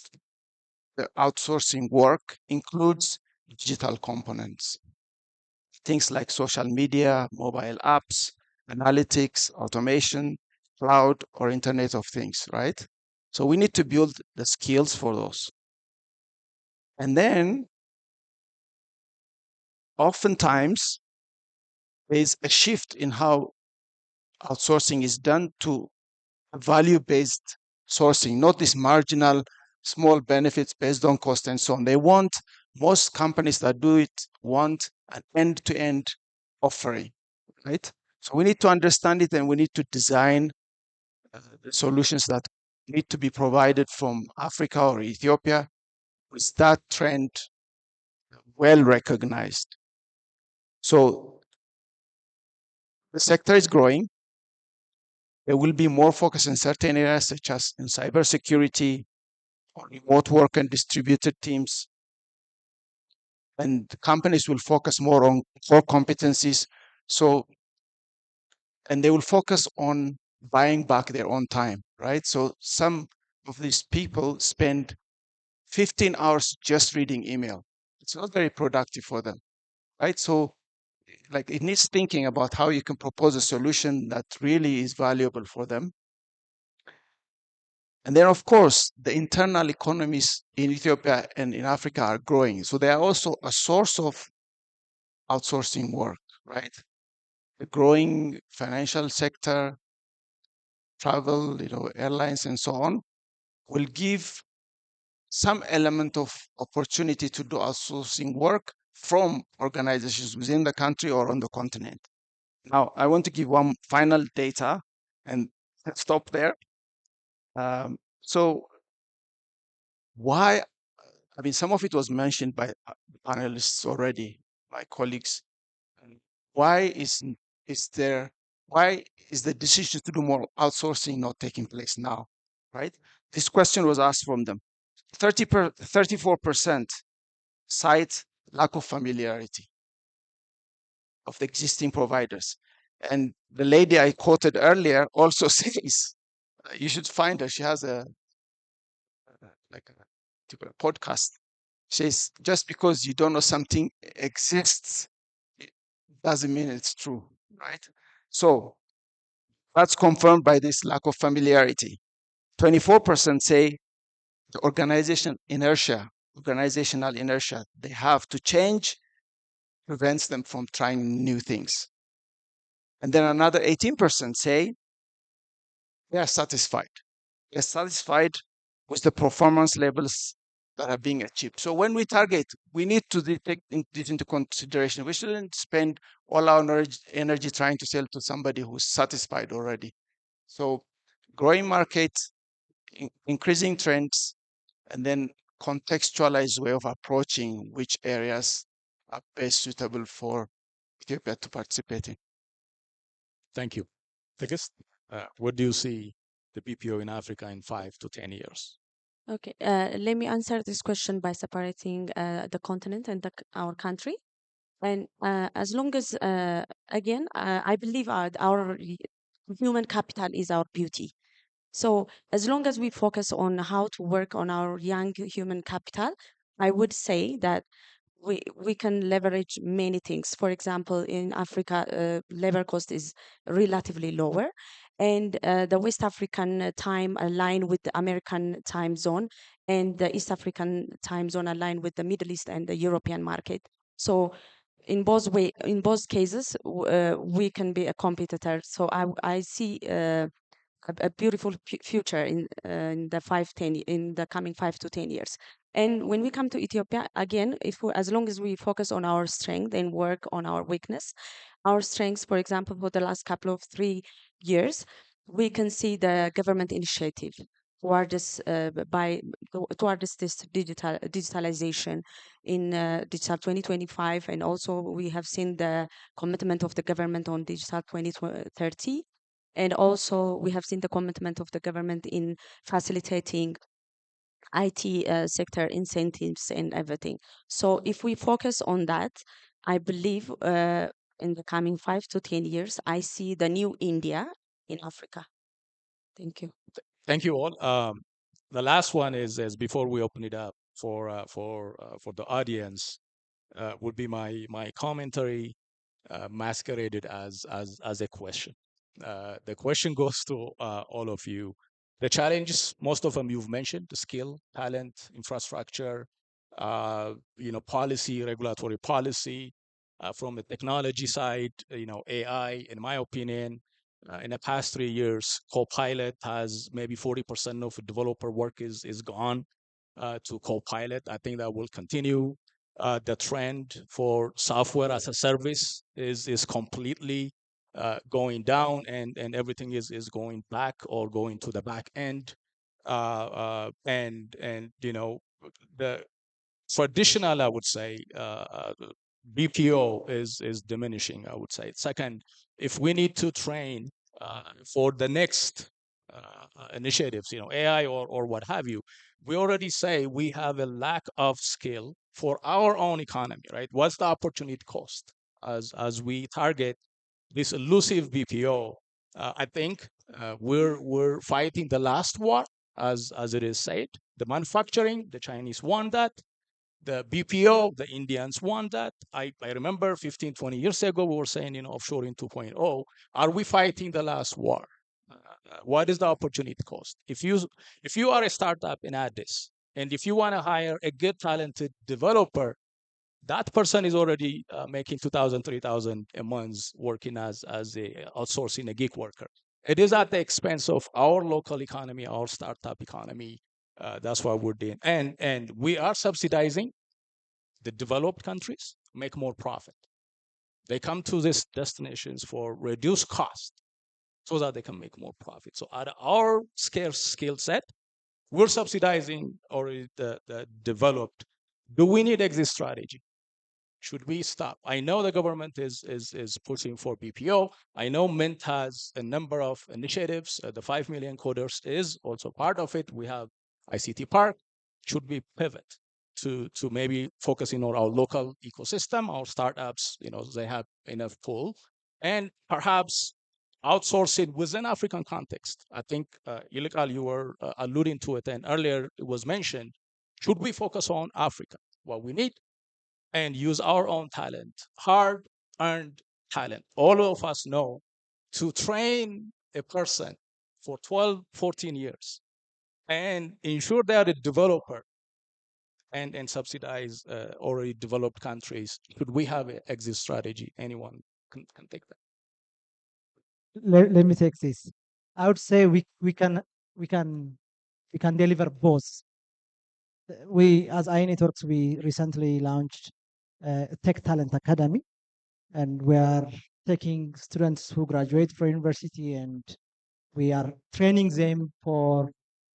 the outsourcing work includes digital components. Things like social media, mobile apps, analytics, automation, cloud, or Internet of Things, right? So we need to build the skills for those. And then oftentimes there's a shift in how outsourcing is done to value-based sourcing, not this marginal small benefits based on cost and so on. Most companies that do it want an end-to-end offering, right? So we need to understand it and we need to design the solutions that need to be provided from Africa or Ethiopia with that trend well recognized. So the sector is growing. There will be more focus in certain areas, such as in cybersecurity, or remote work and distributed teams. And companies will focus more on core competencies. So, and they will focus on buying back their own time, right? So some of these people spend 15 hours just reading email. It's not very productive for them, right? So like it needs thinking about how you can propose a solution that really is valuable for them. And then, of course, the internal economies in Ethiopia and in Africa are growing. So they are also a source of outsourcing work, right? The growing financial sector, travel, airlines, and so on, will give some element of opportunity to do outsourcing work from organizations within the country or on the continent. Now, I want to give one final data and stop there. So why, I mean, some of it was mentioned by panelists already, my colleagues. Why why is the decision to do more outsourcing not taking place now, right? This question was asked from them. 34% cite lack of familiarity of the existing providers. And the lady I quoted earlier also says, you should find her. She has like a podcast. She says, just because you don't know something exists, it doesn't mean it's true, right? So that's confirmed by this lack of familiarity. 24% say the organizational inertia they have to change prevents them from trying new things. And then another 18% say they are satisfied. They're satisfied with the performance levels that are being achieved. So when we target, we need to take this into consideration. We shouldn't spend all our energy trying to sell to somebody who's satisfied already. So growing market, increasing trends, and then contextualized way of approaching which areas are best suitable for Ethiopia to participate in. Thank you. Biggest, what do you see the BPO in Africa in 5 to 10 years? Okay, let me answer this question by separating the continent and our country. And as long as, again, I believe our human capital is our beauty. So as long as we focus on how to work on our young human capital, I would say that we can leverage many things. For example, in Africa, labor cost is relatively lower, and the West African time align with the American time zone, and the East African time zone align with the Middle East and the European market. So in both cases, we can be a competitor. So I see. A beautiful future in in the coming 5 to 10 years. And when we come to Ethiopia, again, as long as we focus on our strength and work on our weakness, our strengths, for example, for the last couple of 3 years, we can see the government initiative towards this digitalization in digital 2025, and also we have seen the commitment of the government on digital 2030, and also we have seen the commitment of the government in facilitating IT sector incentives and everything. So if we focus on that, I believe in the coming 5 to 10 years, I see the new India in Africa. Thank you. Thank you all. The last one is before we open it up for the audience, would be my commentary masqueraded as a question. The question goes to all of you. The challenges, most of them you've mentioned: the skill, talent, infrastructure, policy, regulatory policy. From the technology side, AI, in my opinion, in the past 3 years, Copilot has maybe 40% of developer work is gone. to Copilot. I think that will continue. The trend for software as a service is completely going down, and everything is going back or going to the back end. And the traditional, I would say, BPO is diminishing, I would say. Second, if we need to train for the next initiatives, AI or what have you, we already say we have a lack of skill for our own economy, right? What's the opportunity cost as we target this elusive BPO? I think we're fighting the last war, as it is said. The manufacturing, the Chinese want that. The BPO, the Indians want that. I remember 15, 20 years ago, we were saying, offshoring 2.0. Are we fighting the last war? What is the opportunity cost? If you are a startup in Addis, and if you want to hire a good, talented developer, that person is already making 2,000, 3,000 a month working as a outsourcing a gig worker. It is at the expense of our local economy, our startup economy. That's what we're doing, and we are subsidizing the developed countries make more profit. They come to these destinations for reduced cost so that they can make more profit. So at our scarce skill set, we're subsidizing already the developed. Do we need exit strategy? Should we stop? I know the government is pushing for BPO. I know Mint has a number of initiatives. The 5 million coders is also part of it. We have ICT Park. Should we pivot to maybe focusing on our local ecosystem, our startups? They have enough pull, and perhaps outsourcing within African context. I think Ilikal, you were alluding to it, and earlier it was mentioned. Should we focus on Africa? What we need and use our own talent, hard earned talent. All of us know to train a person for 12, 14 years and ensure they are a developer and subsidize already developed countries. Should we have an exit strategy? Anyone can take that. Let me take this. I would say we can deliver both. We, as I Networks, we recently launched a Tech Talent Academy, and we are taking students who graduate from university, and we are training them for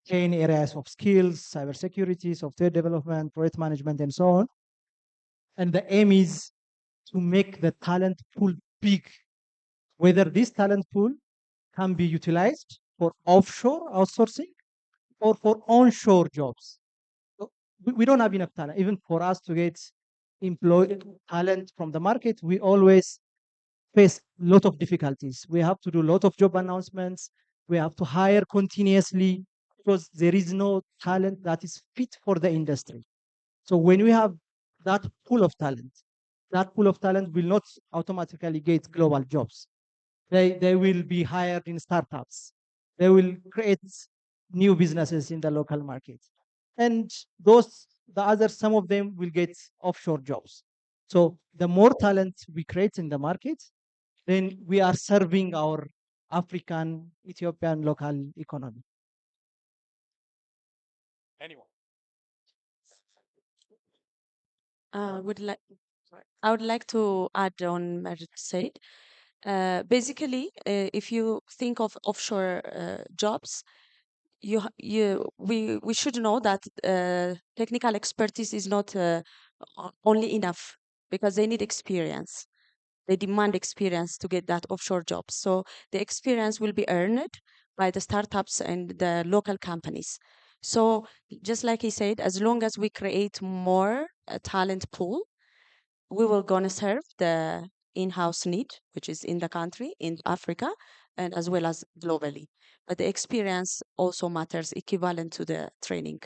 10 areas of skills: cybersecurity, software development, project management, and so on. And the aim is to make the talent pool big, whether this talent pool can be utilized for offshore outsourcing or for onshore jobs. So we don't have enough talent. Even for us to get employed talent from the market, we always face a lot of difficulties. We have to do a lot of job announcements. We have to hire continuously because there is no talent that is fit for the industry. So when we have that pool of talent will not automatically get global jobs. They will be hired in startups. They will create new businesses in the local market. And some of them will get offshore jobs. So the more talent we create in the market, then we are serving our African, Ethiopian local economy. Anyone? Would like I would like to add on Merit said. Basically, if you think of offshore jobs, we should know that technical expertise is not only enough because they need experience. They demand experience to get that offshore job. So the experience will be earned by the startups and the local companies. So just like he said, as long as we create more talent pool, we will gonna serve the in-house need, which is in the country, in Africa, and as well as globally. But the experience also matters equivalent to the training.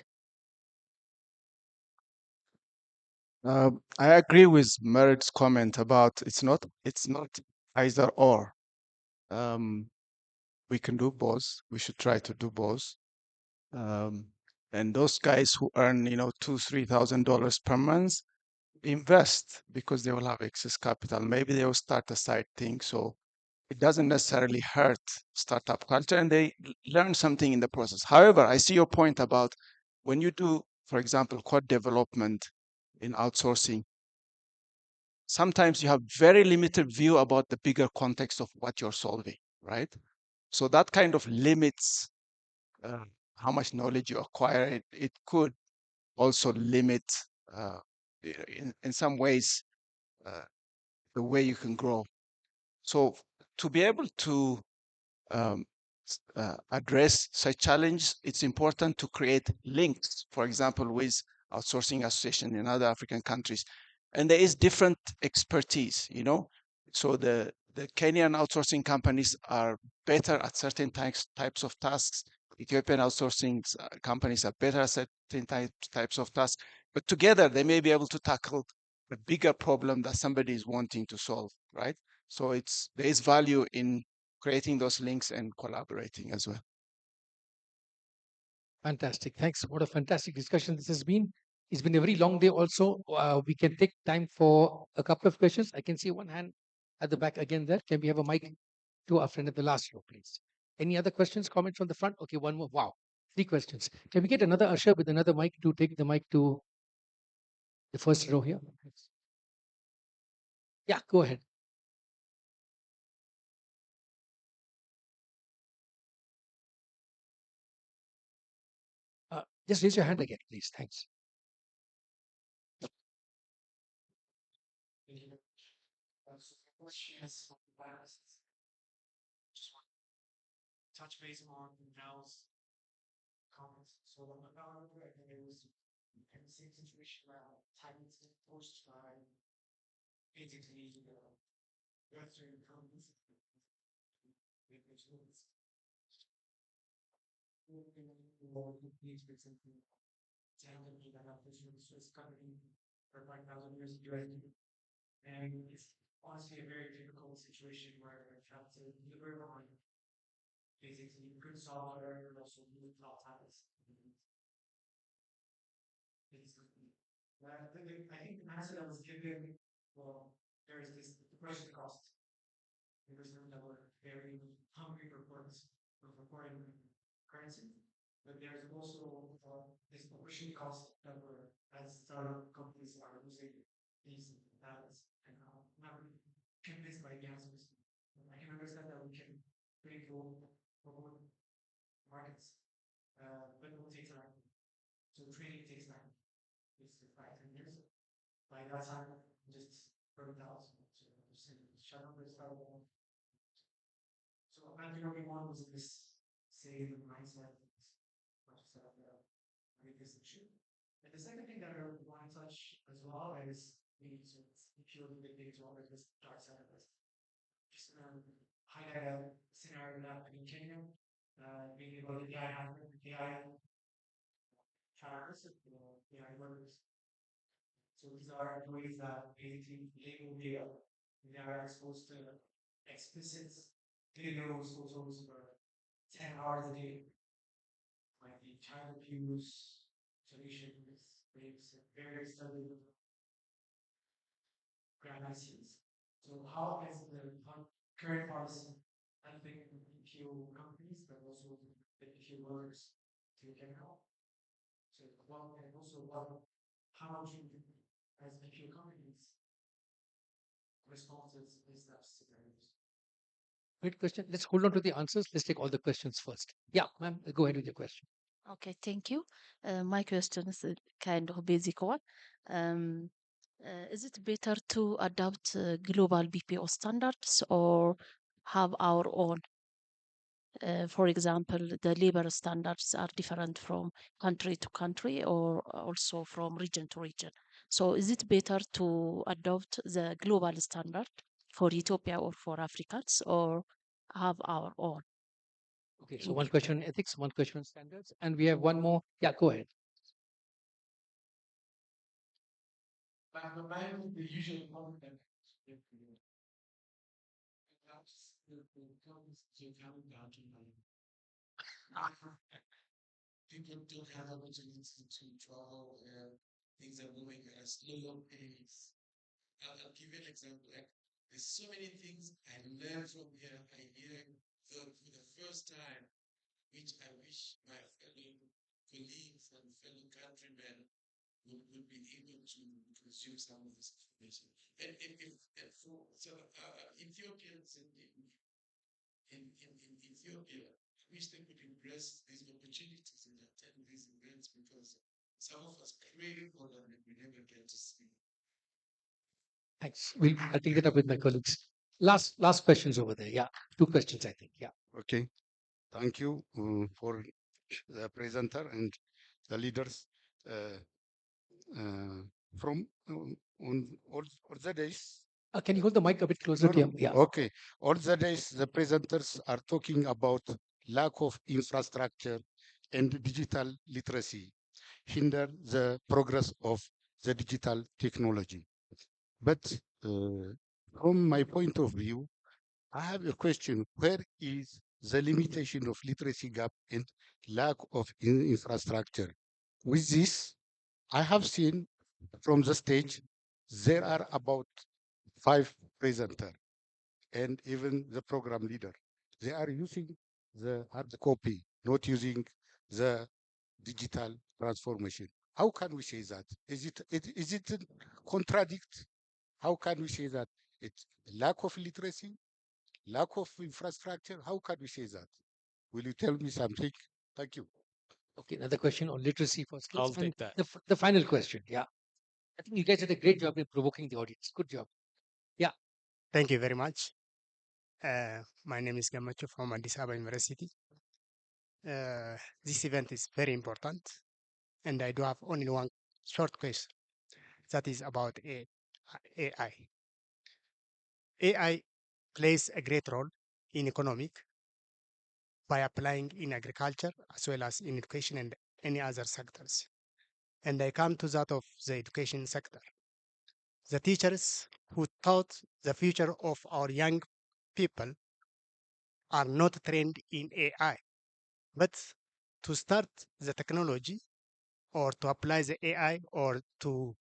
I agree with Merit's comment about it's not either or. Um, we can do both. We should try to do both. And those guys who earn, $2,000-3,000 per month, invest because they will have excess capital. Maybe they will start a side thing, so it doesn't necessarily hurt startup culture, and they learn something in the process. However, I see your point about when you do for example, code development in outsourcing, sometimes you have very limited view about the bigger context of what you're solving, right? So that kind of limits uh, how much knowledge you acquire. It could also limit, uh, in some ways, uh, the way you can grow. So to be able to um, address such challenge, it's important to create links, for example, with outsourcing association in other African countries. And there is different expertise, you know. So the Kenyan outsourcing companies are better at certain types of tasks. Ethiopian outsourcing companies are better at certain types of tasks. But together, they may be able to tackle a bigger problem that somebody is wanting to solve, right? So there is value in creating those links and collaborating as well. Fantastic. Thanks. What a fantastic discussion this has been. It's been a very long day also. We can take time for a couple of questions. I can see one hand at the back again there. Can we have a mic to our friend at the last row, please? Any other questions, comments from the front? Okay, one more. Wow. 3 questions. Can we get another usher with another mic to take the mic to the first row here? Yeah, go ahead. Just raise your hand again, please. Thanks. Touch base on Now's comments. So about it was in the same situation where Titans get pushed by basically Western companies. For example, technology that have this Swiss company for 5,000 years USD. And it's honestly a very difficult situation where you have to deliver on basically good software, but also good cloud titles. I think the answer that was given, well, there is this the question cost. There's some that were very hungry for foreign currency, but there's also this opportunity cost that were as startup companies are losing these balance and not really convinced by the answers. I can understand that we can really go forward markets, but it will take time. So training takes time. It's 5-10 years. By that time, just burned out. So just shut up and start. So not the only one was this same mindset, this issue. And the second thing that I want to touch as well is if you're a bit big as well, like this dark side of this. Just highlight a scenario that happened in Kenya, being about the AI trackers, AI workers. So these are employees that basically label data. They are exposed to explicit videos, photos for 10 hours a day. Like the child abuse, solutions, rapes, various other gravacies. So how is the current policy helping BPO companies, but also the BPO workers to get help? So and also how do you, as BPO companies, respond to these types of scenarios? Great question. Let's hold on to the answers. Let's take all the questions first. Yeah, ma'am, go ahead with your question. Okay, thank you. My question is a kind of basic one. Um, is it better to adopt global BPO standards or have our own? For example, the labor standards are different from country to country or also from region to region. So, is it better to adopt the global standard for Ethiopia or for Africans or have our own? Okay, so Thank one you. question on ethics, one question on standards, and we have one more. Yeah, go ahead. The usual problem that that's the comes to coming down to people don't have opportunities to travel and things are moving at a slow pace. I'll give you an example. Like, there's so many things I learned from here. I hear for the first time, which I wish my fellow colleagues and fellow countrymen will be able to consume some of this information. And for Ethiopians in Ethiopia, I wish they could embrace these opportunities and attend these events because some of us crave for them and we never get to see. Thanks. I'll take that up with my colleagues. Last questions over there. Yeah, two questions, I think. Yeah. Okay, thank you for the presenter and the leaders. Uh, from all the days. Can you hold the mic a bit closer No, to no. you? Yeah. Okay, all the days the presenters are talking about lack of infrastructure and digital literacy hinder the progress of the digital technology. But from my point of view, I have a question. Where is the limitation of literacy gap and lack of infrastructure? With this, I have seen from the stage, there are about 5 presenters and even the program leader. They are using the hard copy, not using the digital transformation. How can we say that? Is it a contradict? How can we say that? It's lack of literacy, lack of infrastructure. How can we say that? Will you tell me something? Thank you. Okay, another question on literacy for skills. I'll And take that. the final question. Yeah. I think you guys did a great job in provoking the audience. Good job. Yeah. Thank you very much. My name is Gamacho from Addis Ababa University. This event is very important, and I do have only one short question. That is about AI. AI plays a great role in economic by applying in agriculture as well as in education and any other sectors. And I come to that of the education sector. The teachers who taught the future of our young people are not trained in AI. But to start the technology or to apply the AI or to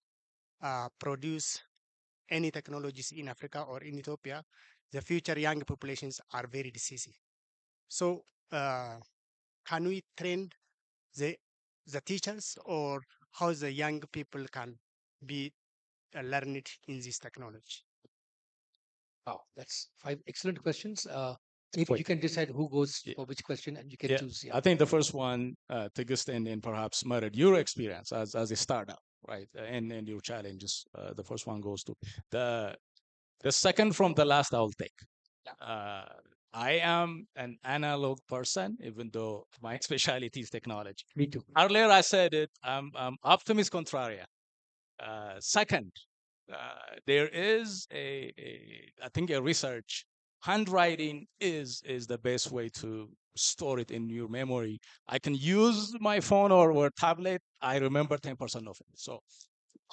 produce any technologies in Africa or in Ethiopia, the future young populations are very decisive. So can we train the teachers or how the young people can be learned in this technology? Wow, that's 5 excellent questions. Maybe you can decide who goes for which question and you can Yeah, choose. Yeah. I think the first one, to extend and perhaps Merit, your experience as a startup, right, and your challenges. The first one goes to the second from the last. I'll take. Uh, I am an analog person, even though my specialty is technology. Me too. Earlier, I said it. I'm optimist contraria. Second, there is I think a research. Handwriting is the best way to store it in your memory. I can use my phone or tablet. I remember 10% of it. So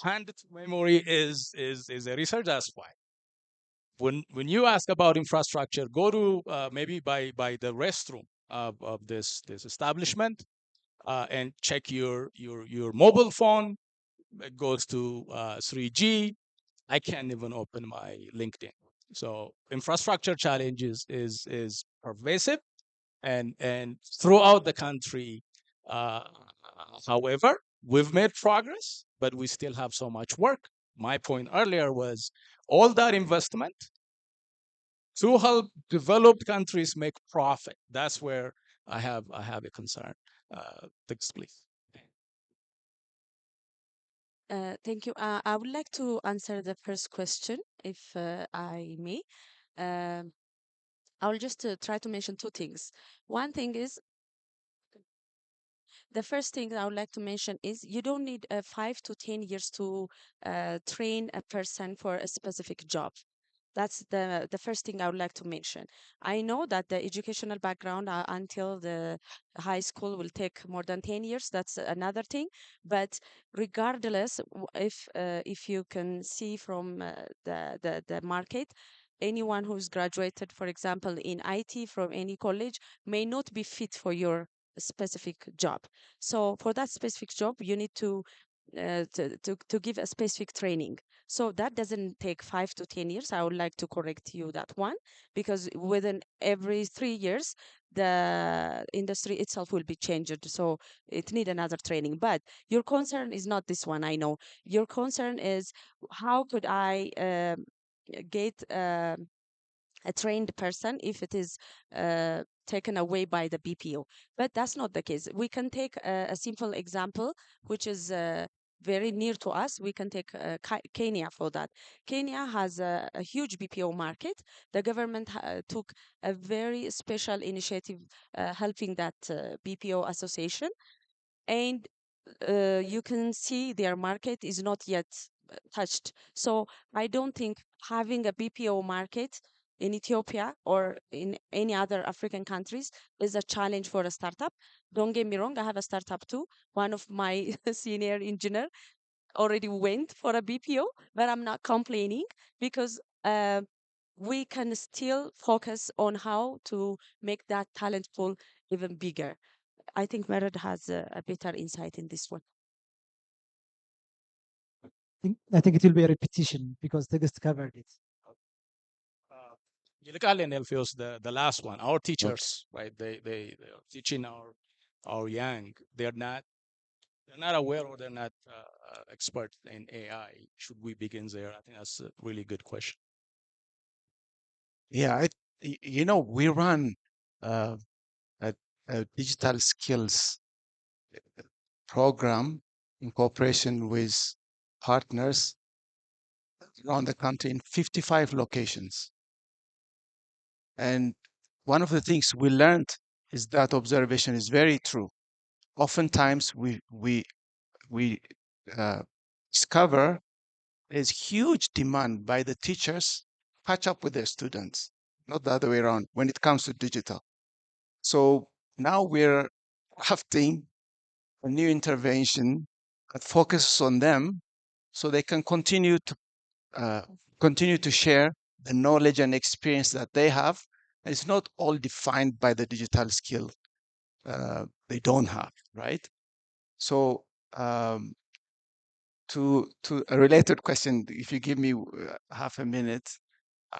hand memory is a research. That's why. When you ask about infrastructure, go to maybe by the restroom of this establishment and check your mobile phone. It goes to 3G. I can't even open my LinkedIn. So infrastructure challenges is pervasive and throughout the country. Uh, However, we've made progress, but we still have so much work. My point earlier was all that investment to help developed countries make profit. That's where I have a concern. Thanks, please. Thank you. I would like to answer the first question, if I may. Um, I will just try to mention two things. One thing is, the first thing I would like to mention is you don't need 5 to 10 years to train a person for a specific job. That's the first thing I would like to mention. I know that the educational background until the high school will take more than 10 years. That's another thing. But regardless, if you can see from the market, anyone who's graduated, for example, in IT from any college may not be fit for your specific job. So for that specific job, you need to give a specific training. So that doesn't take 5 to 10 years. I would like to correct you that one, because within every 3 years, the industry itself will be changed. So it need another training. But your concern is not this one, I know. Your concern is how could I get a trained person if it is taken away by the BPO. But that's not the case. We can take a simple example, which is very near to us. We can take Kenya for that. Kenya has a huge BPO market. The government took a very special initiative helping that BPO association. And you can see their market is not yet touched. So I don't think having a BPO market in Ethiopia or in any other African countries is a challenge for a startup. Don't get me wrong, I have a startup too. One of my senior engineer already went for a BPO, but I'm not complaining because we can still focus on how to make that talent pool even bigger. I think Mered has a better insight in this one. I think it will be a repetition because Text covered it. Yilkali and Elfios, the last one, our teachers, right? They are teaching our young. They're not aware or they're not expert in AI. Should we begin there? I think that's a really good question. Yeah, we run uh, a digital skills program in cooperation with partners around the country in 55 locations. And one of the things we learned is that observation is very true. Oftentimes, we uh, discover there's huge demand by the teachers catch up with their students, not the other way around when it comes to digital. So now we're crafting a new intervention that focuses on them so they can uh, continue to share the knowledge and experience that they have. And it's not all defined by the digital skill they don't have, right? So um, to a related question, if you give me half a minute,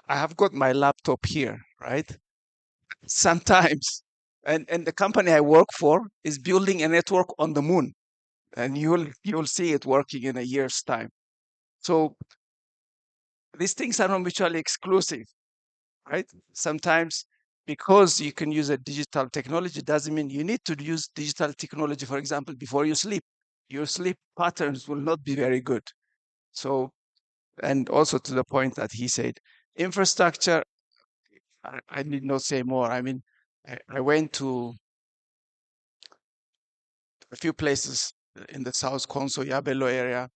I have got my laptop here, right? Sometimes, and the company I work for is building a network on the moon, and you'll see it working in a year's time. So these things are not mutually exclusive, right? Sometimes because you can use a digital technology doesn't mean you need to use digital technology, for example, before you sleep. Your sleep patterns will not be very good. So, and also to the point that he said, infrastructure, I need not say more. I mean, I went to a few places in the South Conso, Yabelo area.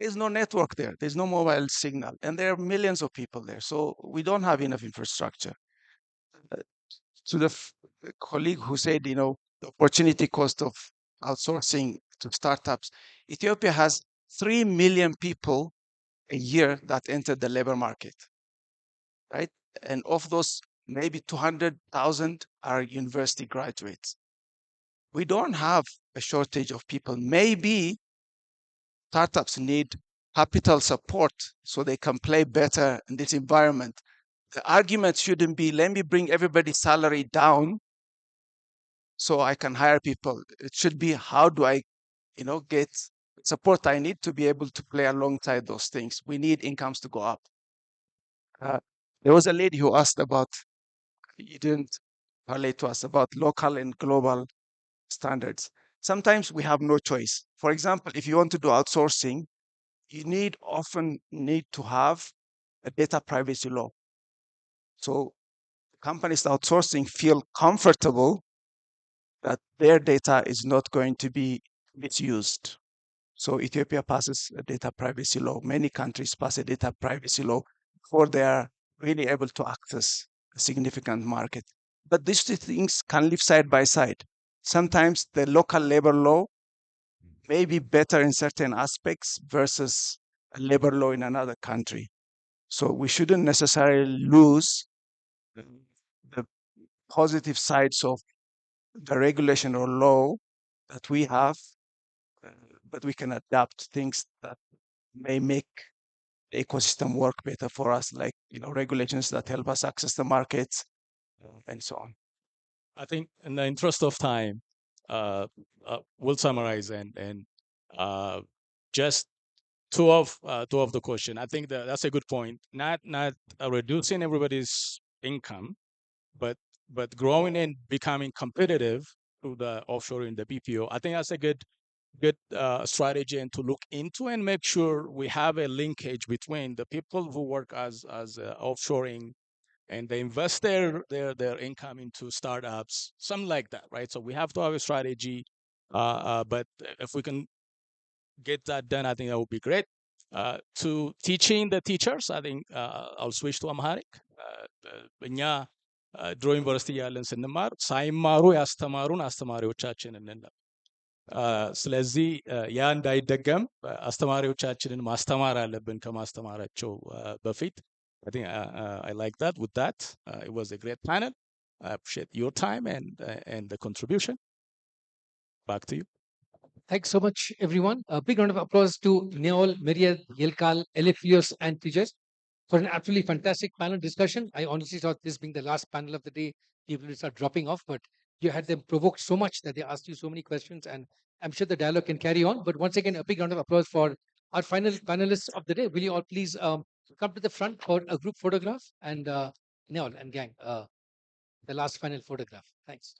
There's no network there. There's no mobile signal. And there are millions of people there. So we don't have enough infrastructure. To the colleague who said, the opportunity cost of outsourcing to startups, Ethiopia has 3 million people a year that enter the labor market, right? And of those, maybe 200,000 are university graduates. We don't have a shortage of people. Maybe startups need capital support so they can play better in this environment. The argument shouldn't be, let me bring everybody's salary down so I can hire people. It should be, how do I, get support I need to be able to play alongside those things. We need incomes to go up. Uh, there was a lady who asked about, you didn't relate to us about local and global standards. Sometimes we have no choice. For example, if you want to do outsourcing, you often need to have a data privacy law. So companies outsourcing feel comfortable that their data is not going to be misused. So Ethiopia passes a data privacy law. Many countries pass a data privacy law before they are really able to access a significant market. But these two things can live side by side. Sometimes the local labor law may be better in certain aspects versus a labor law in another country. So we shouldn't necessarily lose the positive sides of the regulation or law that we have, uh, but we can adapt things that may make the ecosystem work better for us, like regulations that help us access the markets and so on. I think in the interest of time, we'll summarize and uh, just two of the question. I think that's a good point. Not reducing everybody's income, but growing and becoming competitive through the offshore in the BPO. I think that's a good strategy and to look into and make sure we have a linkage between the people who work as offshoring and they invest their income into startups, something like that, right? So we have to have a strategy, but if we can get that done, I think that would be great. To teaching the teachers, I think I'll switch to Amharic. እኛ ድሮ ዩኒቨርሲቲ ያለን ስንማር ሳይማሩ ያስተማሩን አስተማሪዎቻችን እንል ስለዚህ ያ እንዳይደገም አስተማሪዎቻችንን ማስተማር አለብን ከማስተማራቸው በፊት I think I like that. With that, it was a great panel. I appreciate your time and the contribution. Back to you. Thanks so much, everyone. A big round of applause to Neol, Miriam, Yelkal, Elifios, and Tejas for an absolutely fantastic panel discussion. I honestly thought this being the last panel of the day, people will start dropping off, but you had them provoked so much that they asked you so many questions, and I'm sure the dialogue can carry on. But once again, a big round of applause for our final panelists of the day. Will you all please come to the front for a group photograph? And Neol and gang, the last final photograph. Thanks.